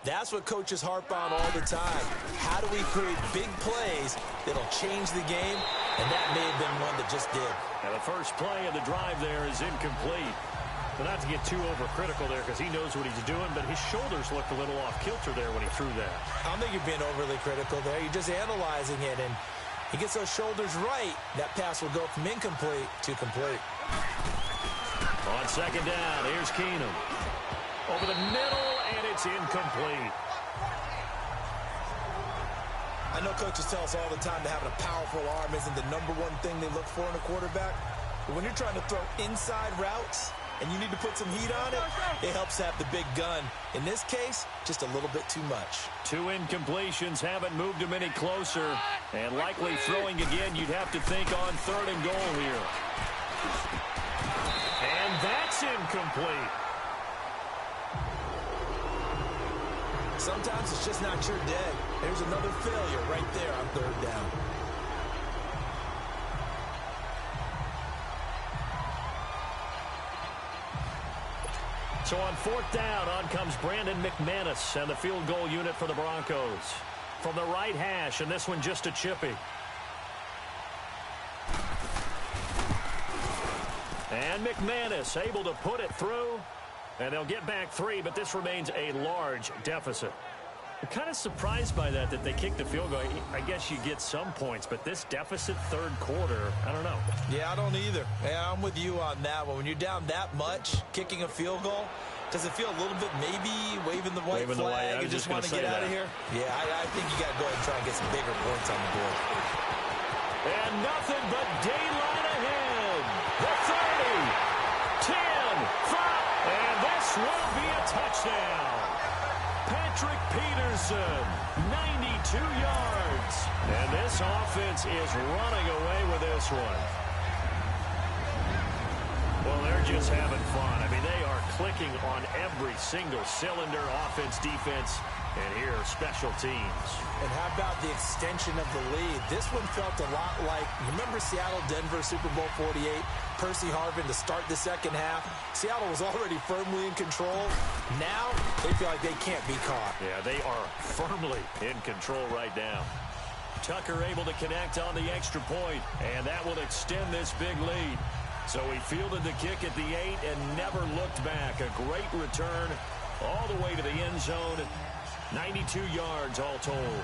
that's what coaches harp on all the time. How do we create big plays that'll change the game? And that may have been one that just did. And the first play of the drive there is incomplete. Well, not to get too overcritical there because he knows what he's doing, but his shoulders looked a little off kilter there when he threw that. I don't think you're being overly critical there. You're just analyzing it, and he gets those shoulders right. That pass will go from incomplete to complete. On second down, here's Keenum. Over the middle, and it's incomplete. I know coaches tell us all the time that having a powerful arm isn't the #1 thing they look for in a quarterback. But when you're trying to throw inside routes, and you need to put some heat on it, it helps have the big gun. In this case, just a little bit too much. 2 incompletions haven't moved him any closer. And likely throwing again, you'd have to think on 3rd and goal here. And that's incomplete. Sometimes it's just not your day. There's another failure right there on 3rd down. So on 4th down, on comes Brandon McManus and the field goal unit for the Broncos. From the right hash, and this one just a chippy. And McManus able to put it through. And they'll get back 3, but this remains a large deficit. I'm kind of surprised by that they kicked the field goal. I guess you get some points, but this deficit 3rd quarter, I don't know. Yeah, I don't either. Yeah, I'm with you on that one. When you're down that much, kicking a field goal, does it feel a little bit maybe waving the white flag and just want to get out of here? Yeah, I think you got to go ahead and try and get some bigger points on the board. And nothing but daylight ahead. The 30, 10, 5, and this will be a touchdown. Patrick Peterson, 92 yards. And this offense is running away with this one. Well, they're just having fun. I mean, they are clicking on every single cylinder, offense, defense, and here, special teams. And how about the extension of the lead? This one felt a lot like, remember Seattle-Denver Super Bowl 48? Percy Harvin to start the second half. Seattle was already firmly in control. Now, they feel like they can't be caught. Yeah, they are firmly in control right now. Tucker able to connect on the extra point, and that will extend this big lead. So he fielded the kick at the 8 and never looked back. A great return all the way to the end zone. 92 yards all told.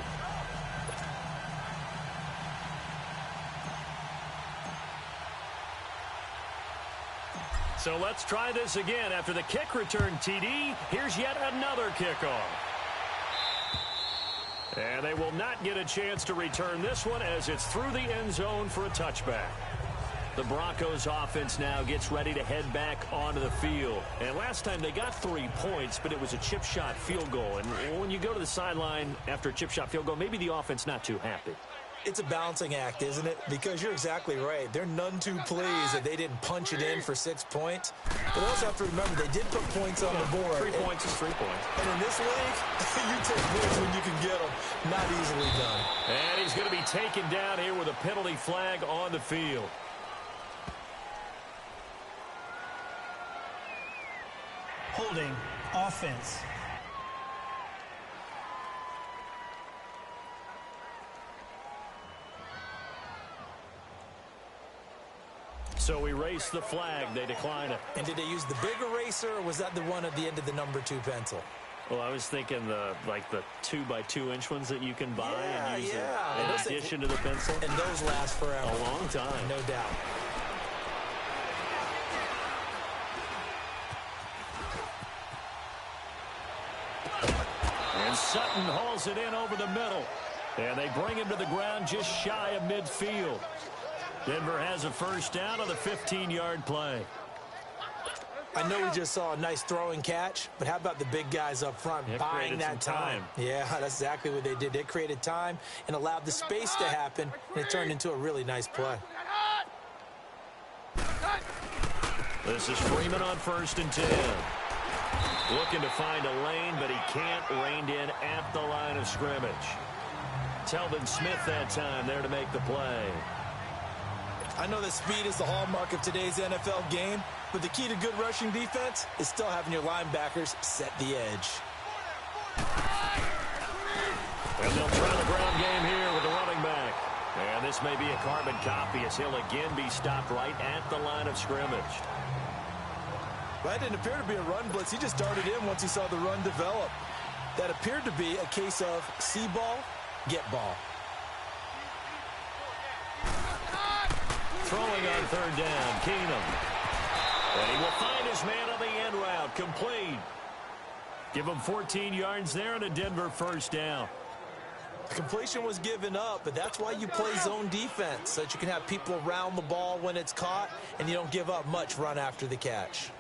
So let's try this again. After the kick return TD, here's yet another kickoff. And they will not get a chance to return this one as it's through the end zone for a touchback. The Broncos offense now gets ready to head back onto the field. And last time they got 3 points, but it was a chip shot field goal. And when you go to the sideline after a chip shot field goal, maybe the offense not too happy. It's a balancing act, isn't it? Because you're exactly right. They're none too pleased that they didn't punch it in for 6 points. But they also have to remember they did put points on the board. 3 points is 3 points. And in this league, you take points when you can get them. Not easily done. And he's going to be taken down here with a penalty flag on the field. Holding offense. So we race the flag. They decline it. And did they use the big eraser, or was that the one at the end of the number 2 pencil? Well, I was thinking the 2x2-inch ones that you can buy and use in addition to the pencil. And those last forever. A long time. No doubt. And Sutton hauls it in over the middle. And they bring him to the ground just shy of midfield. Denver has a first down on the 15-yard play. I know we just saw a nice throwing catch, but how about the big guys up front buying that time? Yeah, that's exactly what they did. They created time and allowed the space to happen, and it turned into a really nice play. This is Freeman on 1st and 10. Looking to find a lane, but he can't. Reined in at the line of scrimmage. Telvin Smith that time there to make the play. I know that speed is the hallmark of today's NFL game, but the key to good rushing defense is still having your linebackers set the edge. And they'll try the ground game here with the running back. And this may be a carbon copy as he'll again be stopped right at the line of scrimmage. That didn't appear to be a run blitz. He just darted in once he saw the run develop. That appeared to be a case of see ball, get ball. Throwing on 3rd down, Keenum. And he will find his man on the end route, complete. Give him 14 yards there and a Denver first down. The completion was given up, but that's why you play zone defense, so that you can have people around the ball when it's caught, and you don't give up much run after the catch.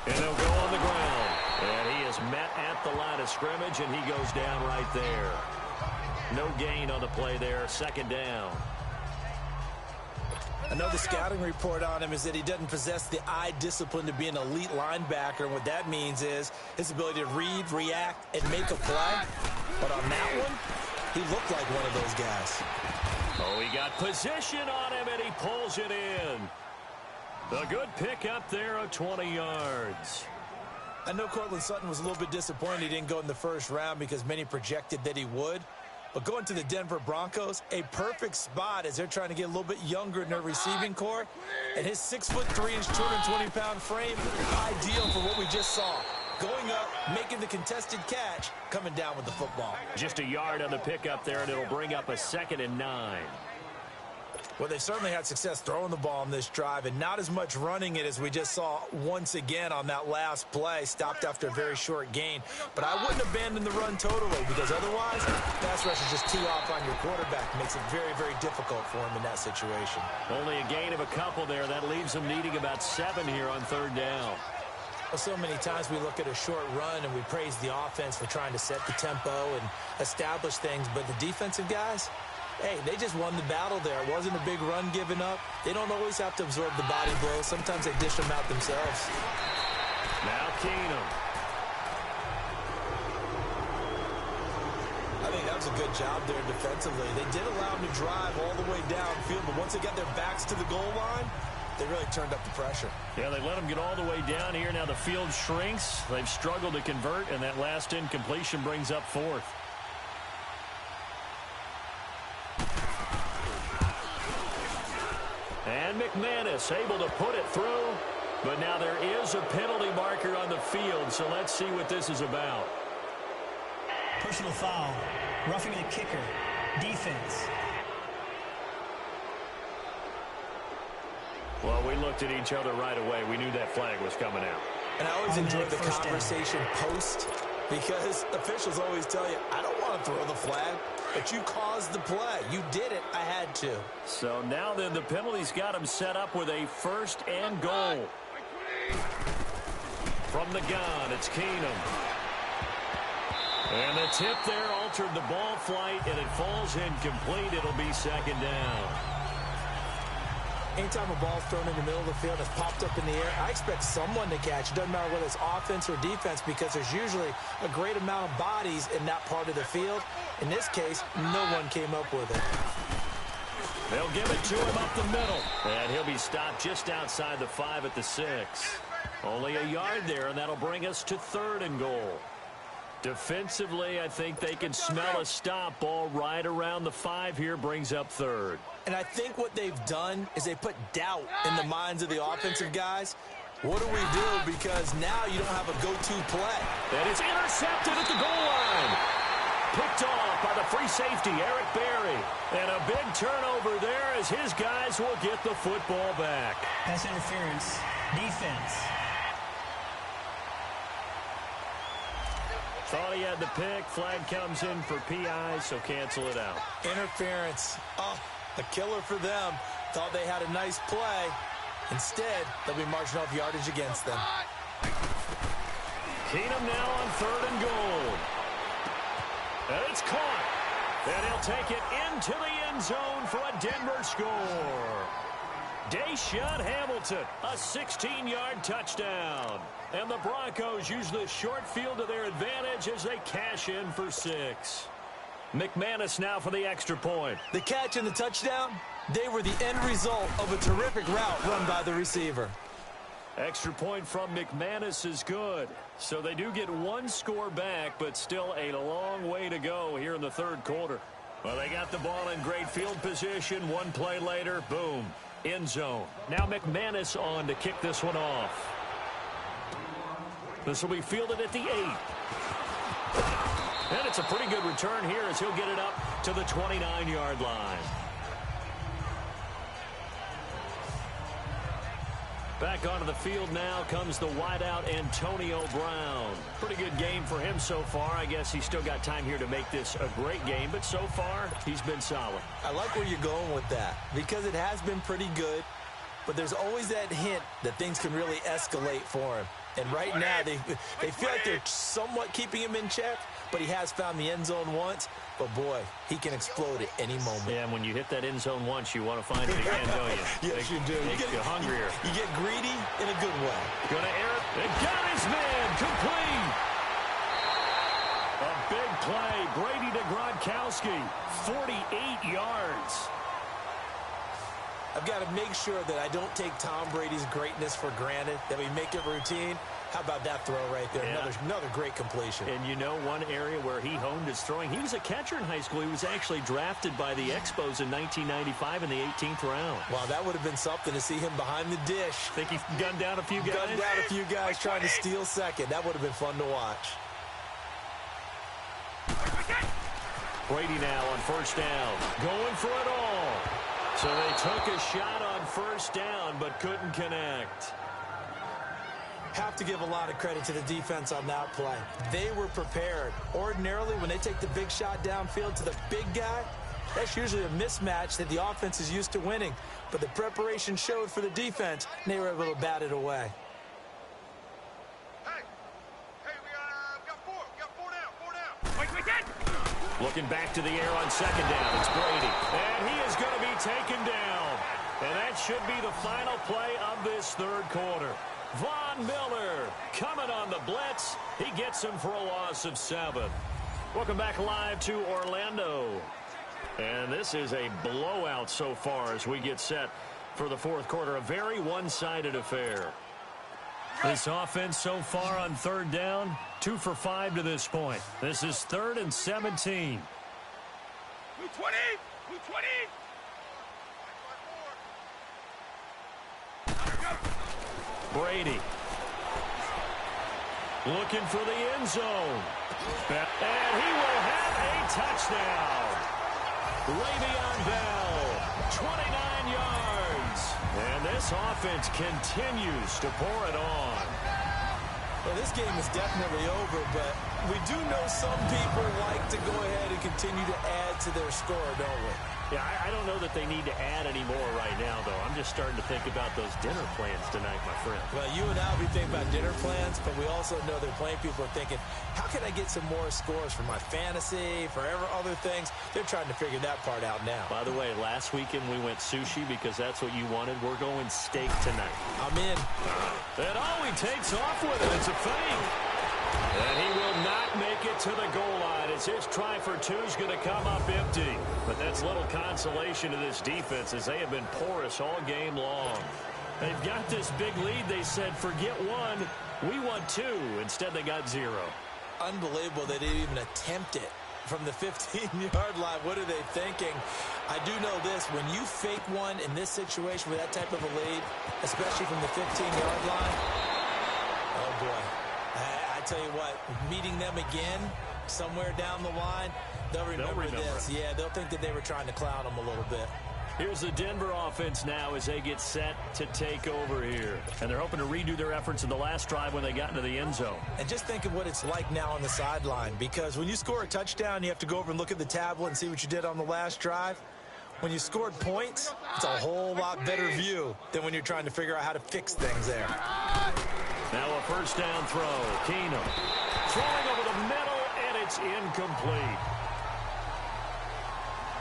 And they'll go on the ground. And he is met at the line of scrimmage, and he goes down right there. No gain on the play there, 2nd down. Another scouting report on him is that he doesn't possess the eye discipline to be an elite linebacker, and what that means is his ability to read, react, and make a play. But on that one, he looked like one of those guys. Oh, he got position on him, and he pulls it in. A good pickup there of 20 yards. I know Cortland Sutton was a little bit disappointed he didn't go in the first round because many projected that he would. But going to the Denver Broncos, a perfect spot as they're trying to get a little bit younger in their receiving core. And his 6'3", 220-pound frame, ideal for what we just saw. Going up, making the contested catch, coming down with the football. Just a yard on the pickup there, and it'll bring up a 2nd and 9. Well, they certainly had success throwing the ball on this drive, and not as much running it as we just saw once again on that last play. Stopped after a very short gain. But I wouldn't abandon the run totally, because otherwise, pass rush is just tee off on your quarterback. Makes it very, very difficult for him in that situation. Only a gain of a couple there. That leaves him needing about 7 here on 3rd down. Well, so many times we look at a short run and we praise the offense for trying to set the tempo and establish things, but the defensive guys, hey, they just won the battle there. It wasn't a big run given up. They don't always have to absorb the body blows. Sometimes they dish them out themselves. Now Keenum. I think that was a good job there defensively. They did allow them to drive all the way downfield, but once they got their backs to the goal line, they really turned up the pressure. Yeah, they let them get all the way down here. Now the field shrinks. They've struggled to convert, and that last incompletion brings up 4th. And McManus able to put it through, but now there is a penalty marker on the field, so let's see what this is about. Personal foul. Roughing the kicker. Defense. Well, we looked at each other right away. We knew that flag was coming out. And I always enjoyed the First conversation post, because officials always tell you, I don't want to throw the flag, but you caused the play. You did it. I had to. So now then the penalty's got him set up with a 1st and goal. From the gun, it's Keenum. And the tip there altered the ball flight, and it falls incomplete. It'll be second down. Anytime a ball's thrown in the middle of the field that's popped up in the air, I expect someone to catch. It doesn't matter whether it's offense or defense because there's usually a great amount of bodies in that part of the field. In this case, no one came up with it. They'll give it to him up the middle. And he'll be stopped just outside the 5 at the 6. Only a yard there, and that'll bring us to 3rd and goal. Defensively, I think they can smell a stop. Ball right around the 5 here brings up 3rd. And I think what they've done is they put doubt in the minds of the offensive guys. What do we do? Because now you don't have a go-to play. That is intercepted at the goal line. Picked off by the free safety, Eric Berry. And a big turnover there as his guys will get the football back. Pass interference. Defense. Thought he had the pick. Flag comes in for PI, so cancel it out. Interference. Oh, a killer for them. Thought they had a nice play. Instead, they'll be marching off yardage against them. Keenum now on 3rd and goal. And it's caught. And he'll take it into the end zone for a Denver score. Deshaun Hamilton, a 16-yard touchdown. And the Broncos use the short field to their advantage as they cash in for 6. McManus now for the extra point. The catch and the touchdown, they were the end result of a terrific route run by the receiver. Extra point from McManus is good. So they do get 1 score back, but still a long way to go here in the 3rd quarter. Well, they got the ball in great field position. 1 play later, boom, end zone. Now McManus on to kick this one off. This will be fielded at the 8. And it's a pretty good return here as he'll get it up to the 29-yard line. Back onto the field now comes the wideout Antonio Brown. Pretty good game for him so far. I guess he's still got time here to make this a great game, but so far he's been solid. I like where you're going with that because it has been pretty good, but there's always that hint that things can really escalate for him. And right now they feel like they're somewhat keeping him in check, but he has found the end zone once. But, boy, he can explode at any moment. Yeah, and when you hit that end zone once, you want to find it again, don't you? Yes, you do. Makes you hungrier. You get greedy in a good way. Going to air it. And got his man. Complete. A big play. Brady to Gronkowski. 48 yards. I've got to make sure that I don't take Tom Brady's greatness for granted, that we make it routine. How about that throw right there? Yeah. Another great completion. And you know one area where he honed his throwing? He was a catcher in high school. He was actually drafted by the Expos in 1995 in the 18th round. Wow, that would have been something to see him behind the dish. Think he gunned down a few guys? Gunned down a few guys trying to steal second. That would have been fun to watch. Brady now on 1st down. Going for it all. So they took a shot on 1st down but couldn't connect. Have to give a lot of credit to the defense on that play. They were prepared. Ordinarily, when they take the big shot downfield to the big guy, that's usually a mismatch that the offense is used to winning. But the preparation showed for the defense, and they were able to bat it away. Hey, we got 4. We got 4 down. Wait, get! Looking back to the air on 2nd down. It's Brady. And he is going to be taken down. And that should be the final play of this 3rd quarter. Von Miller coming on the blitz. He gets him for a loss of 7. Welcome back live to Orlando. And this is a blowout so far as we get set for the 4th quarter. A very one-sided affair. This offense so far on 3rd down, 2 for 5 to this point. This is 3rd and 17. 220! 220! Brady looking for the end zone. And he will have a touchdown. Le'Veon Bell, 29 yards. And this offense continues to pour it on. Well, this game is definitely over, but we do know some people like to go ahead and continue to add to their score, don't we? Yeah, I don't know that they need to add any more right now, though. I'm just starting to think about those dinner plans tonight, my friend. Well, you and I, we think about dinner plans, but we also know that plenty of people are thinking, how can I get some more scores for my fantasy, for other things? They're trying to figure that part out now. By the way, last weekend we went sushi because that's what you wanted. We're going steak tonight. I'm in. And he takes off with it. It's a fake. And he will not make it to the goal line as his try for two is going to come up empty. But that's little consolation to this defense as they have been porous all game long. They've got this big lead. They said, forget one. We want two. Instead, they got zero. Unbelievable they didn't even attempt it from the 15-yard line. What are they thinking? I do know this. When you fake one in this situation with that type of a lead, especially from the 15-yard line, oh, boy. I tell you what, meeting them again somewhere down the line, they'll remember this. Yeah, they'll think that they were trying to clown them a little bit. Here's the Denver offense now as they get set to take over here. And they're hoping to redo their efforts in the last drive when they got into the end zone. And just think of what it's like now on the sideline, because when you score a touchdown, you have to go over and look at the tablet and see what you did on the last drive. When you scored points, it's a whole lot better view than when you're trying to figure out how to fix things there. Now a first down throw. Keenum throwing over the middle, and it's incomplete.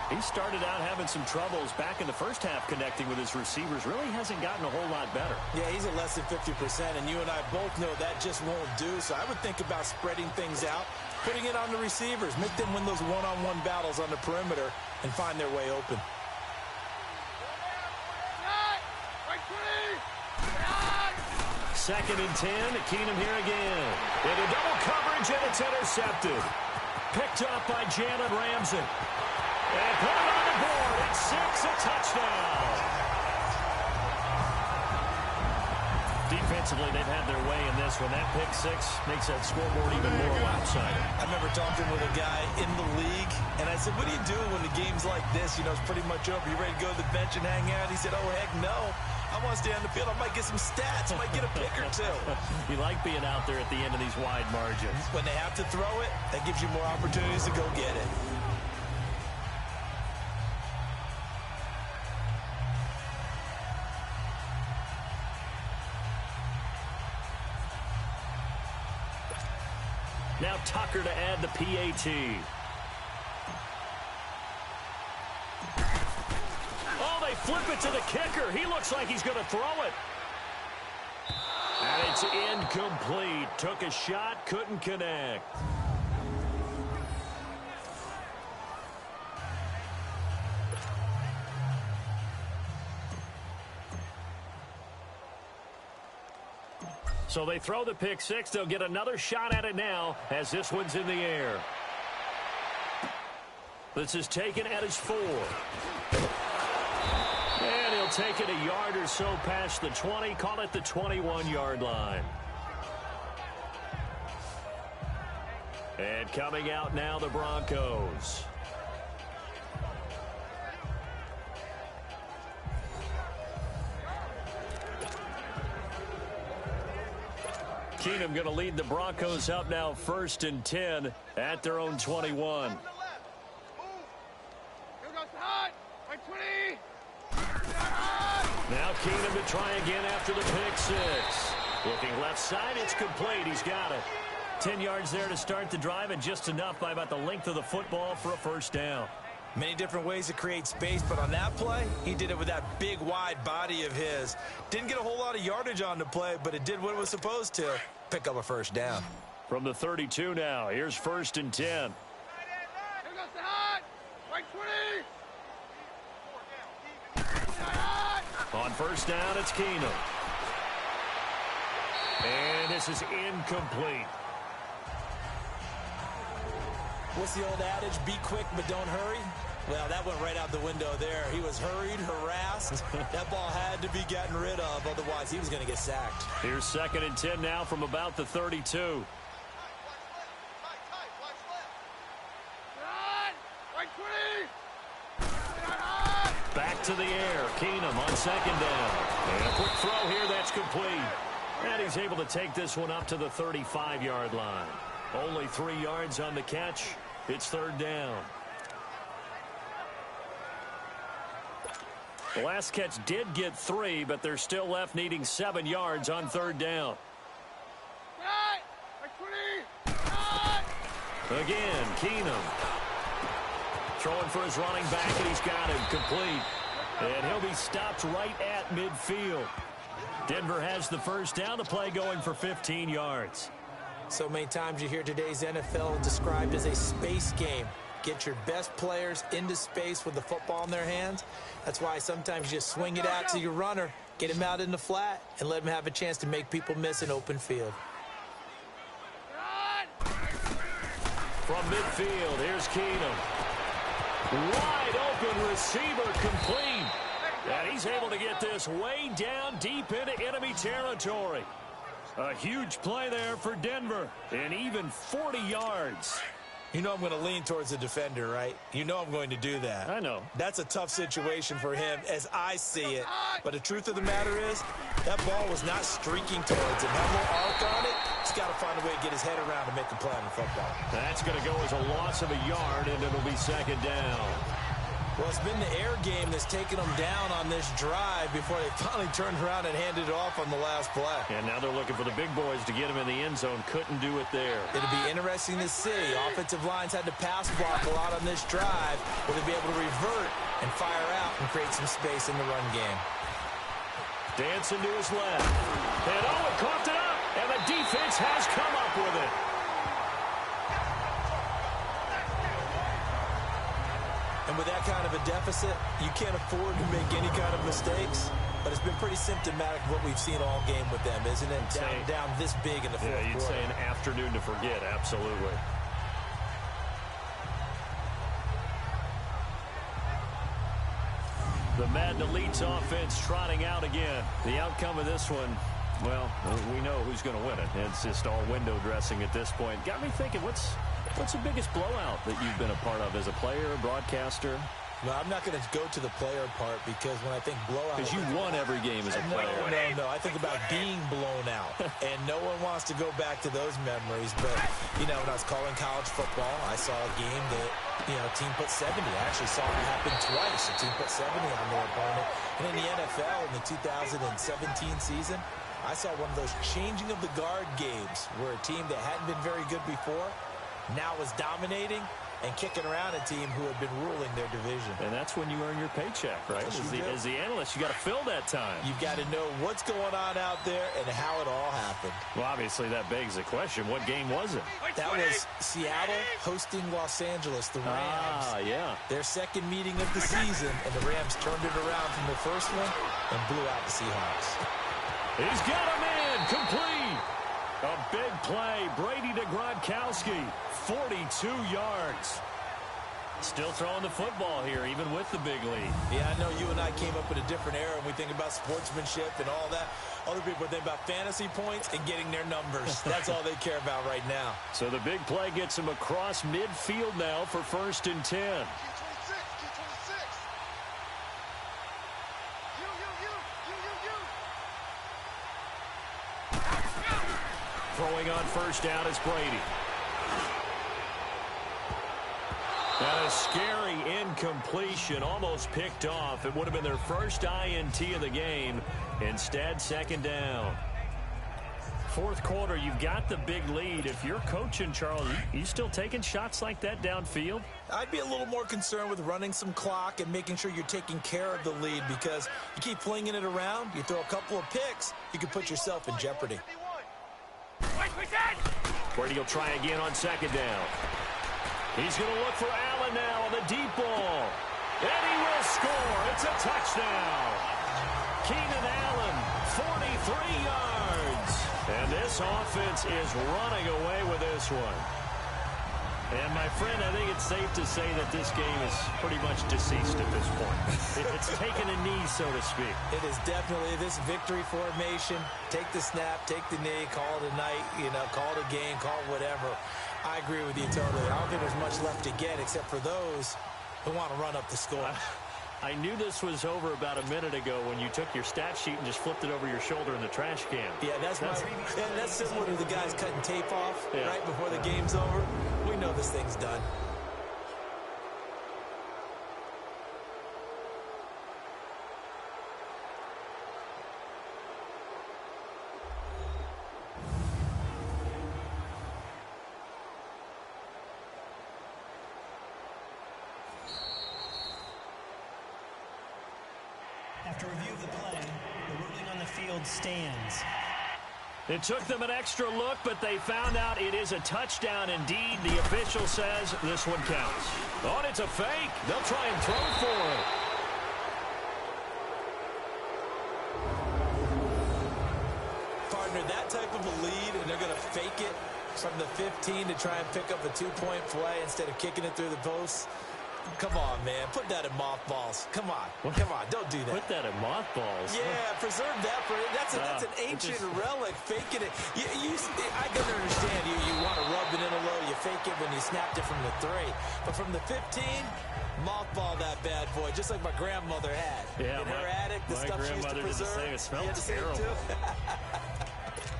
He started out having some troubles back in the first half connecting with his receivers. Really hasn't gotten a whole lot better. Yeah, he's at less than 50%, and you and I both know that just won't do. So I would think about spreading things out, putting it on the receivers, make them win those one-on-one battles on the perimeter and find their way open. Second and 10. Keenum here again. Into double coverage, and it's intercepted. Picked up by Jalen Ramsey. And put it on the board. It's 6, a touchdown. Defensively, they've had their way in this one. That pick 6 makes that scoreboard even more lopsided. I remember talking with a guy in the league, and I said, what do you do when the game's like this? You know, it's pretty much over. You ready to go to the bench and hang out? He said, oh, heck no. I want to stay on the field. I might get some stats. I might get a pick or two. You like being out there at the end of these wide margins. When they have to throw it, that gives you more opportunities to go get it. Now Tucker to add the PAT. Oh, they flip it to the kicker. He looks like he's going to throw it. And it's incomplete. Took a shot, couldn't connect. So they throw the pick 6. They'll get another shot at it now as this one's in the air. This is taken at his 4. And he'll take it a yard or so past the 20. Call it the 21-yard line. And coming out now, the Broncos. Keenum going to lead the Broncos up now 1st and 10 at their own 21. Now Keenum to try again after the pick 6. Looking left side, it's complete. He's got it. 10 yards there to start the drive, and just enough by about the length of the football for a first down. Many different ways to create space, but on that play, he did it with that big, wide body of his. Didn't get a whole lot of yardage on the play, but it did what it was supposed to. Pick up a first down. From the 32 now, here's 1st and 10. On first down, it's Keenum. And this is incomplete. What's the old adage? Be quick, but don't hurry. Well, that went right out the window there. He was hurried, harassed. That ball had to be gotten rid of. Otherwise, he was going to get sacked. Here's 2nd and 10 now from about the 32. Back to the air. Keenum on 2nd down. And a quick throw here. That's complete. And he's able to take this one up to the 35-yard line. Only 3 yards on the catch. It's 3rd down. The last catch did get 3, but they're still left needing 7 yards on 3rd down. Again, Keenum. Throwing for his running back, and he's got him complete. And he'll be stopped right at midfield. Denver has the 1st down. The play going for 15 yards. So many times you hear today's NFL described as a space game. Get your best players into space with the football in their hands. That's why sometimes you just swing it out to your runner, get him out in the flat, and let him have a chance to make people miss an open field. From midfield, here's Keenum. Wide open receiver complete. And he's able to get this way down deep into enemy territory. A huge play there for Denver. And even 40 yards. You know I'm going to lean towards the defender, right? You know I'm going to do that. I know. That's a tough situation for him as I see it. But the truth of the matter is, that ball was not streaking towards him. Had more arc on it. He's got to find a way to get his head around to make a play on the football. That's going to go as a loss of a yard, and it'll be 2nd down. Well, it's been the air game that's taken them down on this drive before they finally turned around and handed it off on the last play. And now they're looking for the big boys to get him in the end zone. Couldn't do it there. It'll be interesting to see. Offensive lines had to pass block a lot on this drive. Will they be able to revert and fire out and create some space in the run game? Dancing to his left. And it coughed it up. And the defense has come up with it. And with that kind of a deficit, you can't afford to make any kind of mistakes. But it's been pretty symptomatic of what we've seen all game with them, isn't it? Down this big in the fourth quarter. You'd say an afternoon to forget, absolutely. The Madden Elite's offense trotting out again. The outcome of this one, well, we know who's going to win it. It's just all window dressing at this point. Got me thinking, what's the biggest blowout that you've been a part of as a player, a broadcaster? Well, I'm not going to go to the player part because when I think blowout... Because you won every game as a player. No. I think about being blown out. And no one wants to go back to those memories. But, you know, when I was calling college football, I saw a game that, you know, a team put 70. I actually saw it happen twice. A team put 70 on their opponent. And in the NFL, in the 2017 season, I saw one of those changing of the guard games where a team that hadn't been very good before now was dominating and kicking around a team who had been ruling their division. And that's when you earn your paycheck, right? As the analyst, you got to fill that time. You've got to know what's going on out there and how it all happened. Well, obviously, that begs the question, what game was it? That was Seattle hosting Los Angeles, the Rams. Yeah. Their second meeting of the season, and the Rams turned it around from the first one and blew out the Seahawks. He's got a man complete. A big play. Brady to Gronkowski. 42 yards. Still throwing the football here, even with the big lead. Yeah, I know you and I came up in a different era, and we think about sportsmanship and all that. Other people think about fantasy points and getting their numbers. That's all they care about right now. So the big play gets him across midfield now for 1st and 10. Throwing on 1st down is Brady. And a scary incompletion, almost picked off. It would have been their first INT of the game. Instead, 2nd down. 4th quarter, you've got the big lead. If you're coaching, Charles, you still taking shots like that downfield? I'd be a little more concerned with running some clock and making sure you're taking care of the lead, because you keep flinging it around, you throw a couple of picks, you could put yourself in jeopardy. Brady will try again on 2nd down. He's going to look for Allen now on the deep ball. And he will score. It's a touchdown. Keenan Allen, 43 yards. And this offense is running away with this one. And, my friend, I think it's safe to say that this game is pretty much deceased at this point. It's taken a knee, so to speak. It is definitely this victory formation. Take the snap, take the knee, call it a night, call it a game, call it whatever. I agree with you totally. I don't think there's much left to get except for those who want to run up the score. I knew this was over about a minute ago when you took your stat sheet and just flipped it over your shoulder in the trash can. Yeah, that's similar to the guys cutting tape off right before the game's over. We know this thing's done. After review of the play, the ruling on the field stands. It took them an extra look, but they found out it is a touchdown indeed. The official says this one counts. Oh, and it's a fake. They'll try and throw for it. Partner, that type of a lead, and they're going to fake it from the 15 to try and pick up a 2-point play instead of kicking it through the posts. Come on, man. Put that in mothballs. Come on. Come on. Don't do that. Put that in mothballs? Yeah, preserve that for that's an ancient relic. Faking it. I can understand you want to rub it in a low. You fake it when you snapped it from the 3. But from the 15, mothball that bad boy, just like my grandmother had. Yeah, in her attic, the stuff she used to preserve. It smelled terrible.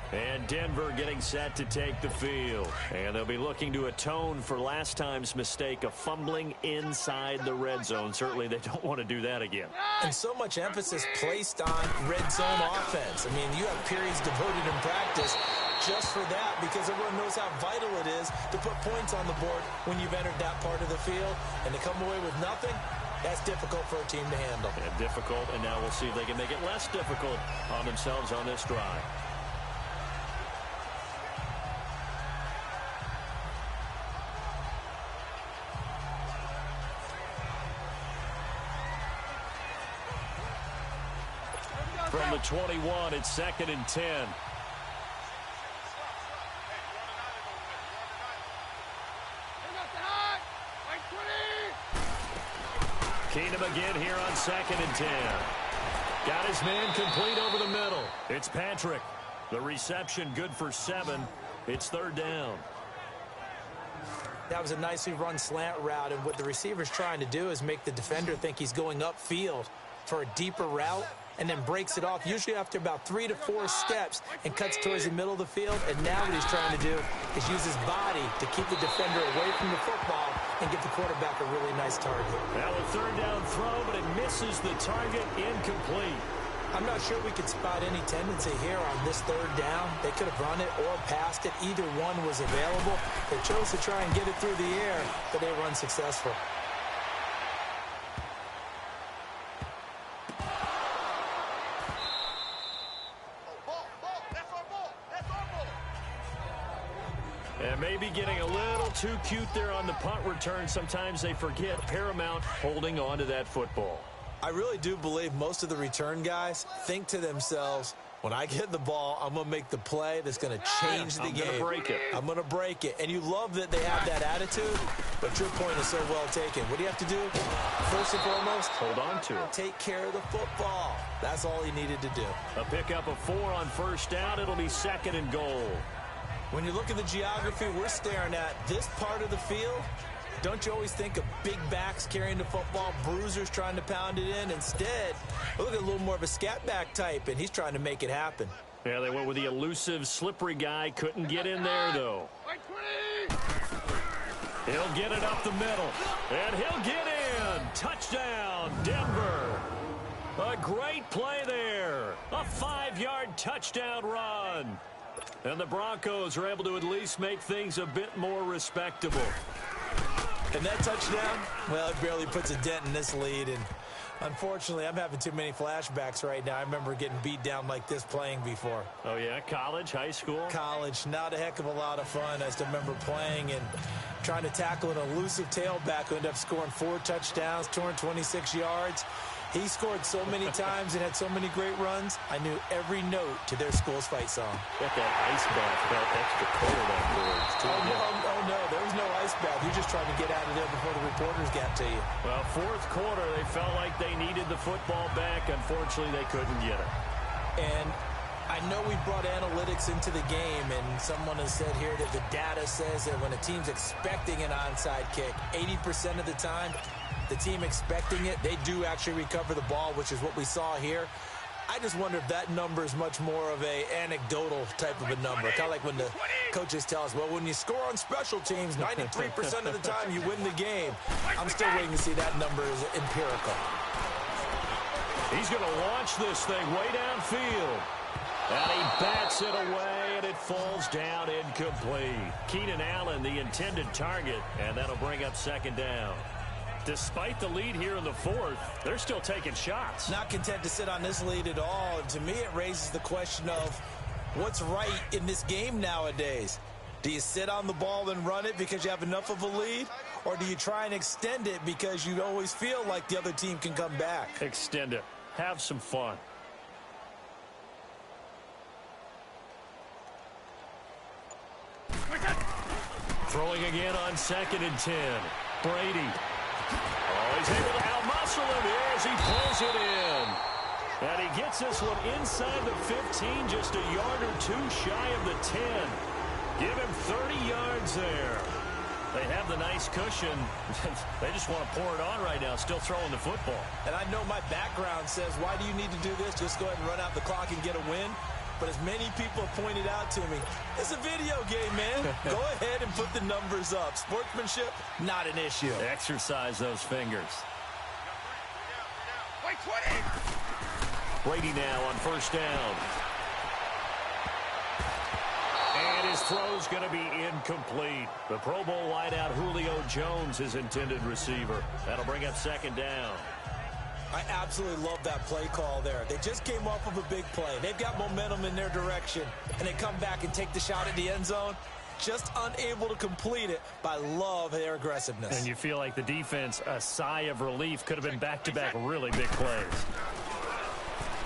And Denver getting set to take the field. And they'll be looking to atone for last time's mistake of fumbling inside the red zone. Certainly they don't want to do that again. And so much emphasis placed on red zone offense. I mean, you have periods devoted in practice just for that because everyone knows how vital it is to put points on the board when you've entered that part of the field. And to come away with nothing, that's difficult for a team to handle. Yeah, difficult, and now we'll see if they can make it less difficult on themselves on this drive. From the 21, it's 2nd and 10. Keenum again here on 2nd and 10. Got his man complete over the middle. It's Patrick. The reception good for 7. It's 3rd down. That was a nicely run slant route, and what the receiver's trying to do is make the defender think he's going upfield for a deeper route, and then breaks it off, usually after about 3 to 4 steps, and cuts towards the middle of the field. And now what he's trying to do is use his body to keep the defender away from the football and give the quarterback a really nice target. Now a 3rd down throw, but it misses the target, incomplete. I'm not sure we could spot any tendency here on this 3rd down. They could have run it or passed it. Either one was available. They chose to try and get it through the air, but they were unsuccessful. And maybe getting a little too cute there on the punt return. Sometimes they forget paramount holding on to that football. I really do believe most of the return guys think to themselves, when I get the ball, I'm going to make the play that's going to change the game. I'm going to break it. I'm going to break it. And you love that they have that attitude, but your point is so well taken. What do you have to do? First and foremost, hold on to it. Take care of the football. That's all he needed to do. A pickup of 4 on 1st down. It'll be 2nd and goal. When you look at the geography we're staring at, this part of the field, don't you always think of big backs carrying the football, bruisers trying to pound it in? Instead, look at a little more of a scat back type, and he's trying to make it happen. Yeah, they went with the elusive, slippery guy. Couldn't get in there, though. He'll get it up the middle, and he'll get in. Touchdown, Denver. A great play there. A 5-yard touchdown run. And the Broncos are able to at least make things a bit more respectable. And that touchdown, well, it barely puts a dent in this lead. And unfortunately, I'm having too many flashbacks right now. I remember getting beat down like this playing before. Oh, yeah? College, high school? College. Not a heck of a lot of fun. I still remember playing and trying to tackle an elusive tailback who ended up scoring 4 touchdowns, 226 yards. He scored so many times and had so many great runs, I knew every note to their school's fight song. Got that ice bath felt extra cold afterwards, too. Oh, no, there was no ice bath. You're just trying to get out of there before the reporters got to you. Well, 4th quarter, they felt like they needed the football back. Unfortunately, they couldn't get it. And I know we brought analytics into the game, and someone has said here that the data says that when a team's expecting an onside kick, 80% of the time, the team expecting it, they do actually recover the ball, which is what we saw here. I just wonder if that number is much more of a anecdotal type of a number. Kind of like when the coaches tell us, well, when you score on special teams, 93% of the time you win the game. I'm still waiting to see that number is empirical. He's going to launch this thing way downfield. And he bats it away, and it falls down incomplete. Keenan Allen, the intended target, and that'll bring up 2nd down. Despite the lead here in the fourth, they're still taking shots. Not content to sit on this lead at all. And to me, it raises the question of what's right in this game nowadays. Do you sit on the ball and run it because you have enough of a lead? Or do you try and extend it because you always feel like the other team can come back? Extend it. Have some fun. Throwing again on 2nd and 10. Brady. Oh, he's able to out-muscle him here as he pulls it in. And he gets this one inside the 15, just a yard or two shy of the 10. Give him 30 yards there. They have the nice cushion. They just want to pour it on right now, still throwing the football. And I know my background says, why do you need to do this? Just go ahead and run out the clock and get a win. But as many people have pointed out to me, it's a video game, man. Go ahead and put the numbers up. Sportsmanship, not an issue. Exercise those fingers. Wait, 20! Brady now on 1st down. And his throw's going to be incomplete. The Pro Bowl wideout Julio Jones, his intended receiver. That'll bring up 2nd down. I absolutely love that play call there. They just came off of a big play. They've got momentum in their direction, and they come back and take the shot at the end zone. Just unable to complete it, but I love their aggressiveness. And you feel like the defense, a sigh of relief, could have been back-to-back really big plays.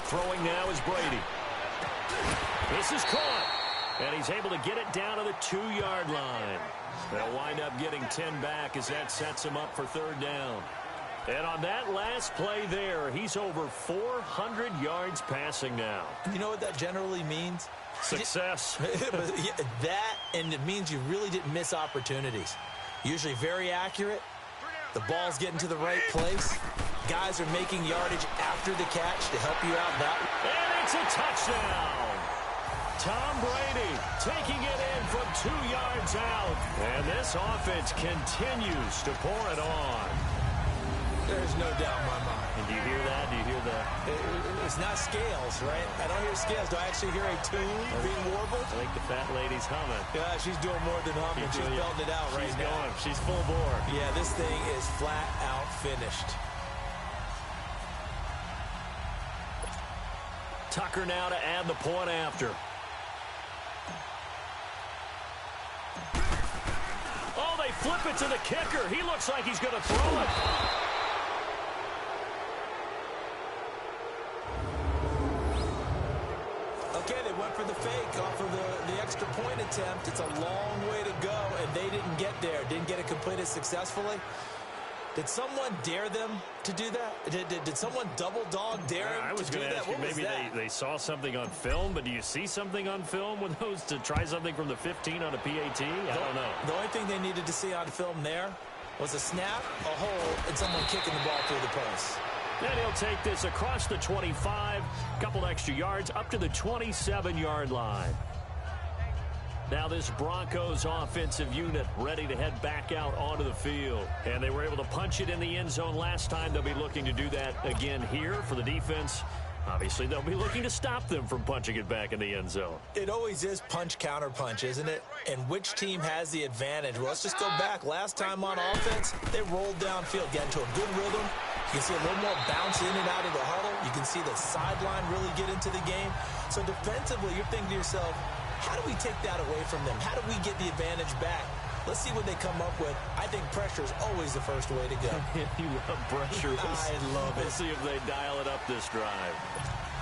Throwing now is Brady. This is caught, and he's able to get it down to the 2-yard line. They'll wind up getting 10 back as that sets him up for 3rd down. And on that last play there, he's over 400 yards passing now. You know what that generally means? Success. That, and it means you really didn't miss opportunities. Usually very accurate. The ball's getting to the right place. Guys are making yardage after the catch to help you out that way. And it's a touchdown. Tom Brady taking it in from 2 yards out. And this offense continues to pour it on. There's no doubt in my mind. And do you hear that? Do you hear that? It's not scales, right? I don't hear scales. Do I actually hear a tune being warbled? I think the fat lady's humming. Yeah, she's doing more than humming. She's belting it out right now. She's going. She's full bore. Yeah, this thing is flat out finished. Tucker now to add the point after. Oh, they flip it to the kicker. He looks like he's going to throw it. Okay, they went for the fake off of the extra point attempt. It's a long way to go, and they didn't get there. Didn't get it completed successfully. Did someone dare them to do that? Did someone double dog dare them I was to do going to that? ask you, maybe they saw something on film, but do you see something on film with those to try something from the 15 on a PAT? I don't know. The only thing they needed to see on film there was a snap, a hole, and someone kicking the ball through the post. And he'll take this across the 25, couple extra yards, up to the 27-yard line. Now this Broncos offensive unit ready to head back out onto the field. And they were able to punch it in the end zone last time. They'll be looking to do that again here for the defense. Obviously, they'll be looking to stop them from punching it back in the end zone. It always is punch, counter punch, isn't it? And which team has the advantage? Well, let's just go back. Last time on offense, they rolled downfield, got into a good rhythm. You can see a little more bounce in and out of the huddle. You can see the sideline really get into the game. So defensively, you're thinking to yourself, how do we take that away from them? How do we get the advantage back? Let's see what they come up with. I think pressure is always the first way to go. You love pressure. I love it. We'll see if they dial it up this drive.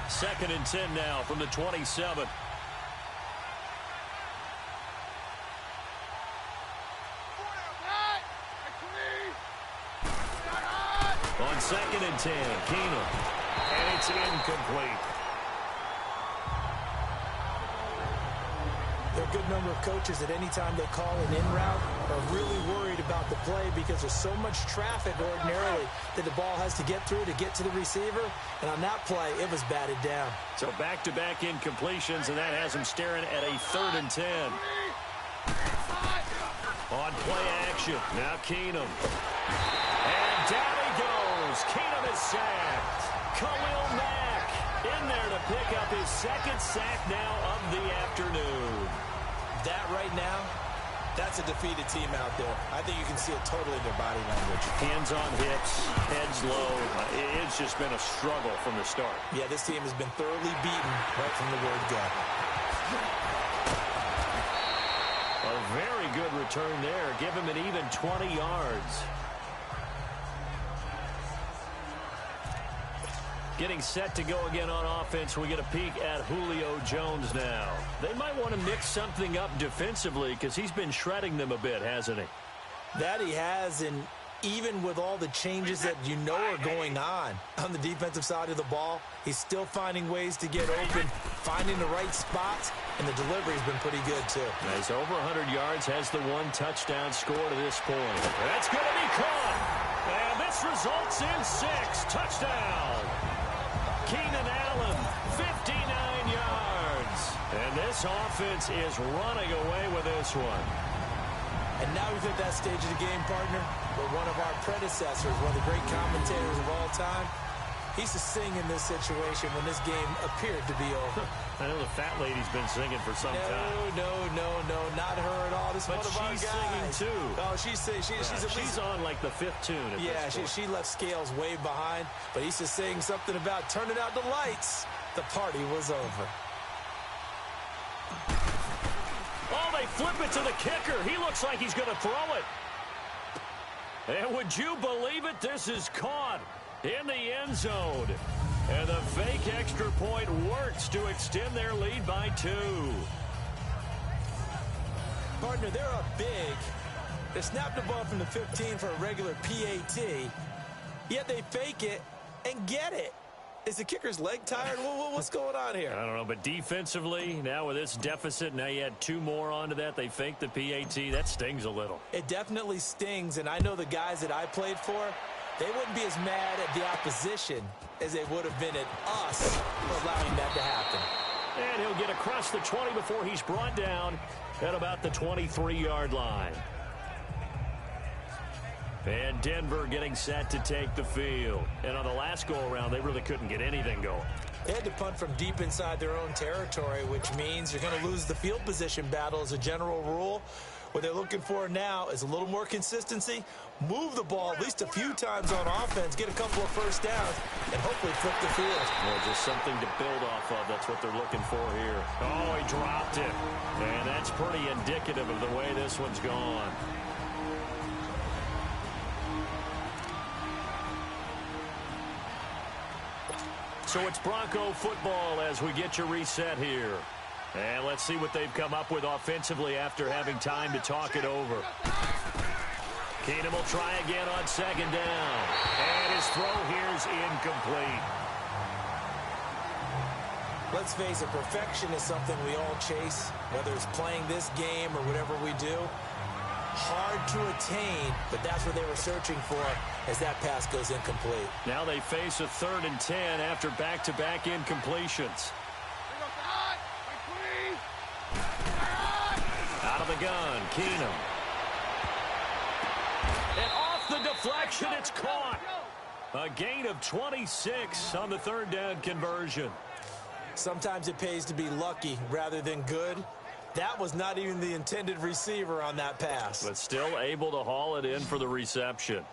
2nd and 10 now from the 27. On 2nd and 10, Keenum. And it's incomplete. There are a good number of coaches at any time they call an in route are really worried about the play because there's so much traffic ordinarily that the ball has to get through to get to the receiver. And on that play, it was batted down. So back-to-back incompletions, and that has him staring at a 3rd and 10. On play action, now Keenum. And down he goes. Keenum is sacked. Khalil Mack in there to pick up his 2nd sack now of the afternoon. That right now That's a defeated team out there. I think you can see it totally in their body language. Hands on hips, heads low. It's just been a struggle from the start. Yeah, this team has been thoroughly beaten right from the word go. A very good return there. Give him an even 20 yards. Getting set to go again on offense. We get a peek at Julio Jones now. They might want to mix something up defensively because he's been shredding them a bit, hasn't he? That he has, and even with all the changes that you know are going on the defensive side of the ball, he's still finding ways to get open, finding the right spots, and the delivery's been pretty good too. He's over 100 yards, has the 1 touchdown score to this point. That's going to be caught. And this results in 6 touchdowns. Keenan Allen, 59 yards. And this offense is running away with this one. And now we've hit that stage of the game, partner, where one of our predecessors, one of the great commentators of all time, he used to sing in this situation when this game appeared to be over. I know the fat lady's been singing for some time. No, not her at all. This is one of our guys. But she's singing too. Oh, she's on like the 5th tune at this point. She left Scales way behind, but he used to sing something about turning out the lights. The party was over. Oh, they flip it to the kicker. He looks like he's going to throw it. And would you believe it? This is caught in the end zone. And the fake extra point works to extend their lead by 2. Partner, they're up big. They snapped the ball from the 15 for a regular PAT, yet they fake it and get it. Is the kicker's leg tired? What's going on here? I don't know, but defensively, now with this deficit, now you add 2 more onto that. They faked the PAT. That stings a little. It definitely stings, and I know the guys that I played for, they wouldn't be as mad at the opposition as they would have been at us for allowing that to happen. And he'll get across the 20 before he's brought down at about the 23-yard line. And Denver getting set to take the field. And on the last go-around, they really couldn't get anything going. They had to punt from deep inside their own territory, which means you're going to lose the field position battle as a general rule. What they're looking for now is a little more consistency, move the ball at least a few times on offense, get a couple of first downs, and hopefully flip the field. Well, just something to build off of. That's what they're looking for here. Oh, he dropped it. And that's pretty indicative of the way this one's gone. So it's Bronco football as we get you reset here. And let's see what they've come up with offensively after having time to talk it over. Keenum will try again on 2nd down. And his throw here's incomplete. Let's face it, perfection is something we all chase, whether it's playing this game or whatever we do. Hard to attain, but that's what they were searching for as that pass goes incomplete. Now they face a 3rd and 10 after back-to-back incompletions. Out of the gun, Keenum. And off the deflection, it's caught. A gain of 26 on the 3rd down conversion. Sometimes it pays to be lucky rather than good. That was not even the intended receiver on that pass. But still able to haul it in for the reception.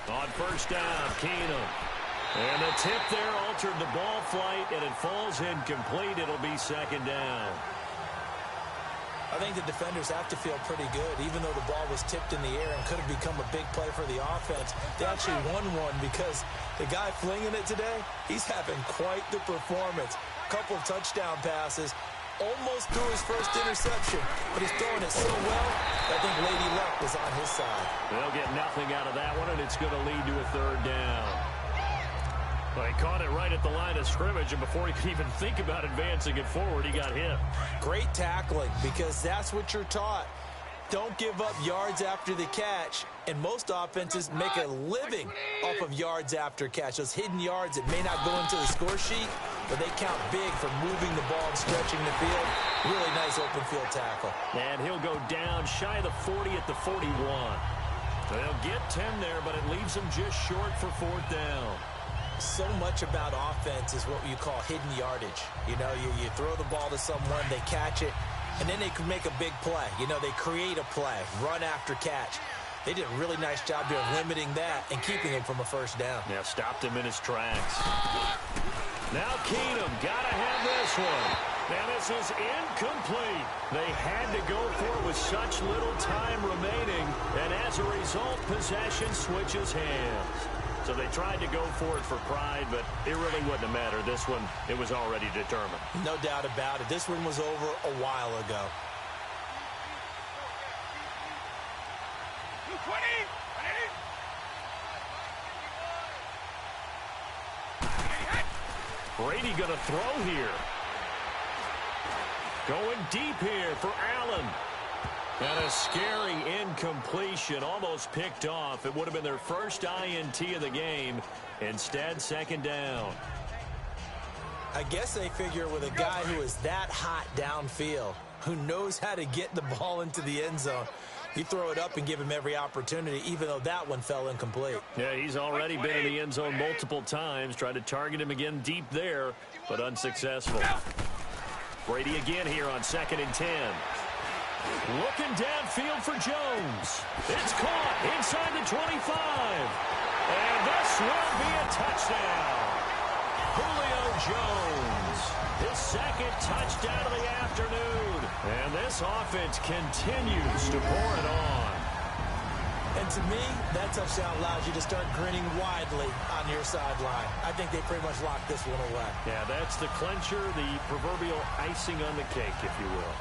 On 1st down, Keenum. And the tip there altered the ball flight, and it falls incomplete. It'll be 2nd down. I think the defenders have to feel pretty good. Even though the ball was tipped in the air and could have become a big play for the offense, they actually won one because the guy flinging it today, he's having quite the performance. Couple of touchdown passes, almost threw his first interception, but he's throwing it so well, I think Lady Luck was on his side. They'll get nothing out of that one, and it's going to lead to a 3rd down. Well, he caught it right at the line of scrimmage, and before he could even think about advancing it forward, he got hit. Great tackling, because that's what you're taught. Don't give up yards after the catch, and most offenses make a living off of yards after catch. Those hidden yards that may not go into the score sheet, but they count big for moving the ball and stretching the field. Really nice open field tackle. And he'll go down shy of the 40 at the 41. They'll get 10 there, but it leaves them just short for 4th down. So much about offense is what you call hidden yardage. You know, you throw the ball to someone, they catch it, and then they can make a big play. You know, they create a play, run after catch. They did a really nice job here of limiting that and keeping him from a first down. Yeah, stopped him in his tracks. Now Keenum, gotta have this one. And this is incomplete. They had to go for it with such little time remaining, and as a result, possession switches hands. So they tried to go for it for pride, but it really wouldn't have mattered. This one, it was already determined. No doubt about it. This one was over a while ago. 20, Brady going to throw here. Going deep here for Allen. And a scary incompletion, almost picked off. It would have been their first INT of the game. Instead, second down. I guess they figure with a guy who is that hot downfield, who knows how to get the ball into the end zone, you throw it up and give him every opportunity, even though that one fell incomplete. Yeah, he's already been in the end zone multiple times. Tried to target him again deep there, but unsuccessful. Brady again here on 2nd and 10. Looking downfield for Jones. It's caught inside the 25. And this will be a touchdown. Julio Jones, his second touchdown of the afternoon. And this offense continues to pour it on. And to me, that touchdown allows you to start grinning widely on your sideline. I think they pretty much locked this one away. Yeah, that's the clincher, the proverbial icing on the cake, if you will.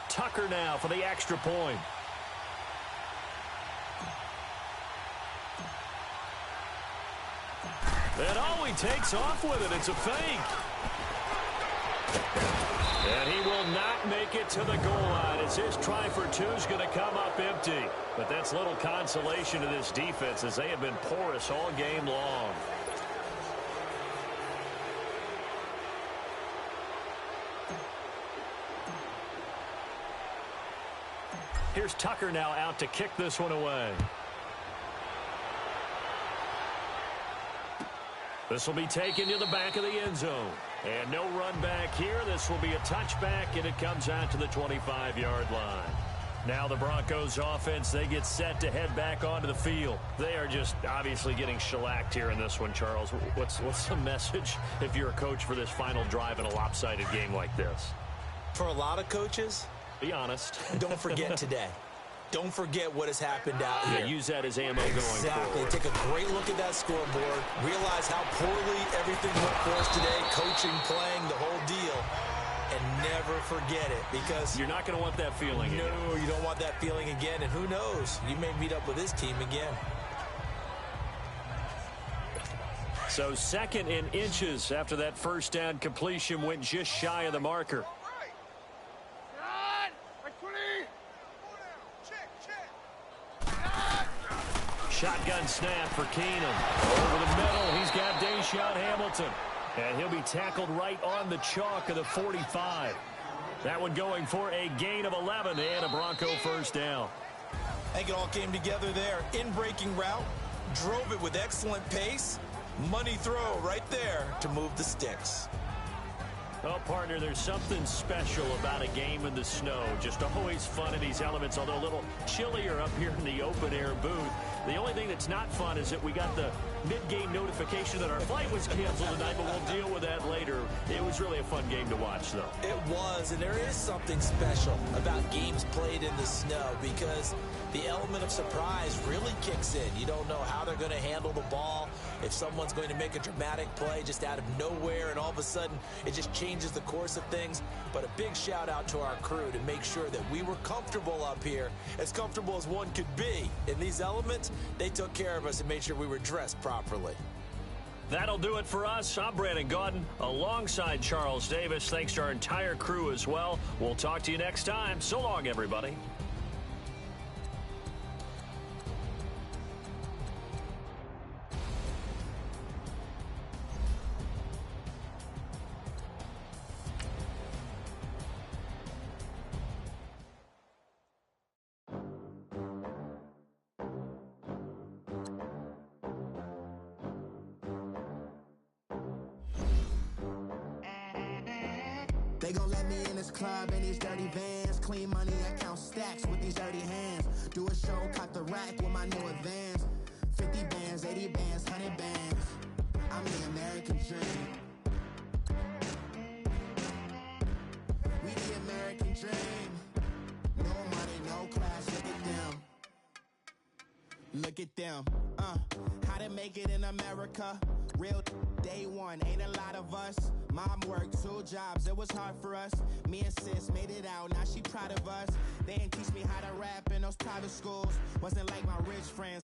Tucker now for the extra point. And oh, he takes off with it. It's a fake. And he will not make it to the goal line as his try for two is going to come up empty. But that's little consolation to this defense as they have been porous all game long. Here's Tucker now out to kick this one away. This will be taken to the back of the end zone. And no run back here. This will be a touchback, and it comes out to the 25-yard line. Now the Broncos offense, they get set to head back onto the field. They are just obviously getting shellacked here in this one, Charles. What's the message if you're a coach for this final drive in a lopsided game like this? For a lot of coaches, be honest. Don't forget today. Don't forget what has happened out here. Yeah, use that as ammo going forward. Take a great look at that scoreboard. Realize how poorly everything went for us today. Coaching, playing, the whole deal. And never forget it, because you're not going to want that feeling again. No, you don't want that feeling again. And who knows? You may meet up with this team again. So 2nd and inches after that first down completion went just shy of the marker. Shotgun snap for Keenum. Over the middle, he's got Deshaun Hamilton. And he'll be tackled right on the chalk of the 45. That one going for a gain of 11 and a Bronco first down. I think it all came together there. In-breaking route, drove it with excellent pace. Money throw right there to move the sticks. Well, partner, there's something special about a game in the snow. Just always fun in these elements, although a little chillier up here in the open-air booth. The only thing that's not fun is that we got the mid-game notification that our flight was canceled tonight, but we'll deal with that later. It was really a fun game to watch, though. It was, and there is something special about games played in the snow because the element of surprise really kicks in. You don't know how they're going to handle the ball, if someone's going to make a dramatic play just out of nowhere, and all of a sudden it just changes the course of things. But a big shout out to our crew to make sure that we were comfortable up here, as comfortable as one could be. In these elements, they took care of us and made sure we were dressed properly. That'll do it for us. I'm Brandon Gaudin alongside Charles Davis. Thanks to our entire crew as well. We'll talk to you next time. So long, everybody. They gon' let me in this club in these dirty vans. Clean money, I count stacks with these dirty hands. Do a show, caught the rack with my new advance. 50 bands, 80 bands, 100 bands. I'm the American dream. We the American dream. No money, no class, look at them. Look at them, how to make it in America. Real day one, ain't a lot of us. Mom worked 2 jobs, it was hard for us. Me and sis made it out, now she proud of us. They ain't teach me how to rap in those private schools. Wasn't like my rich friends.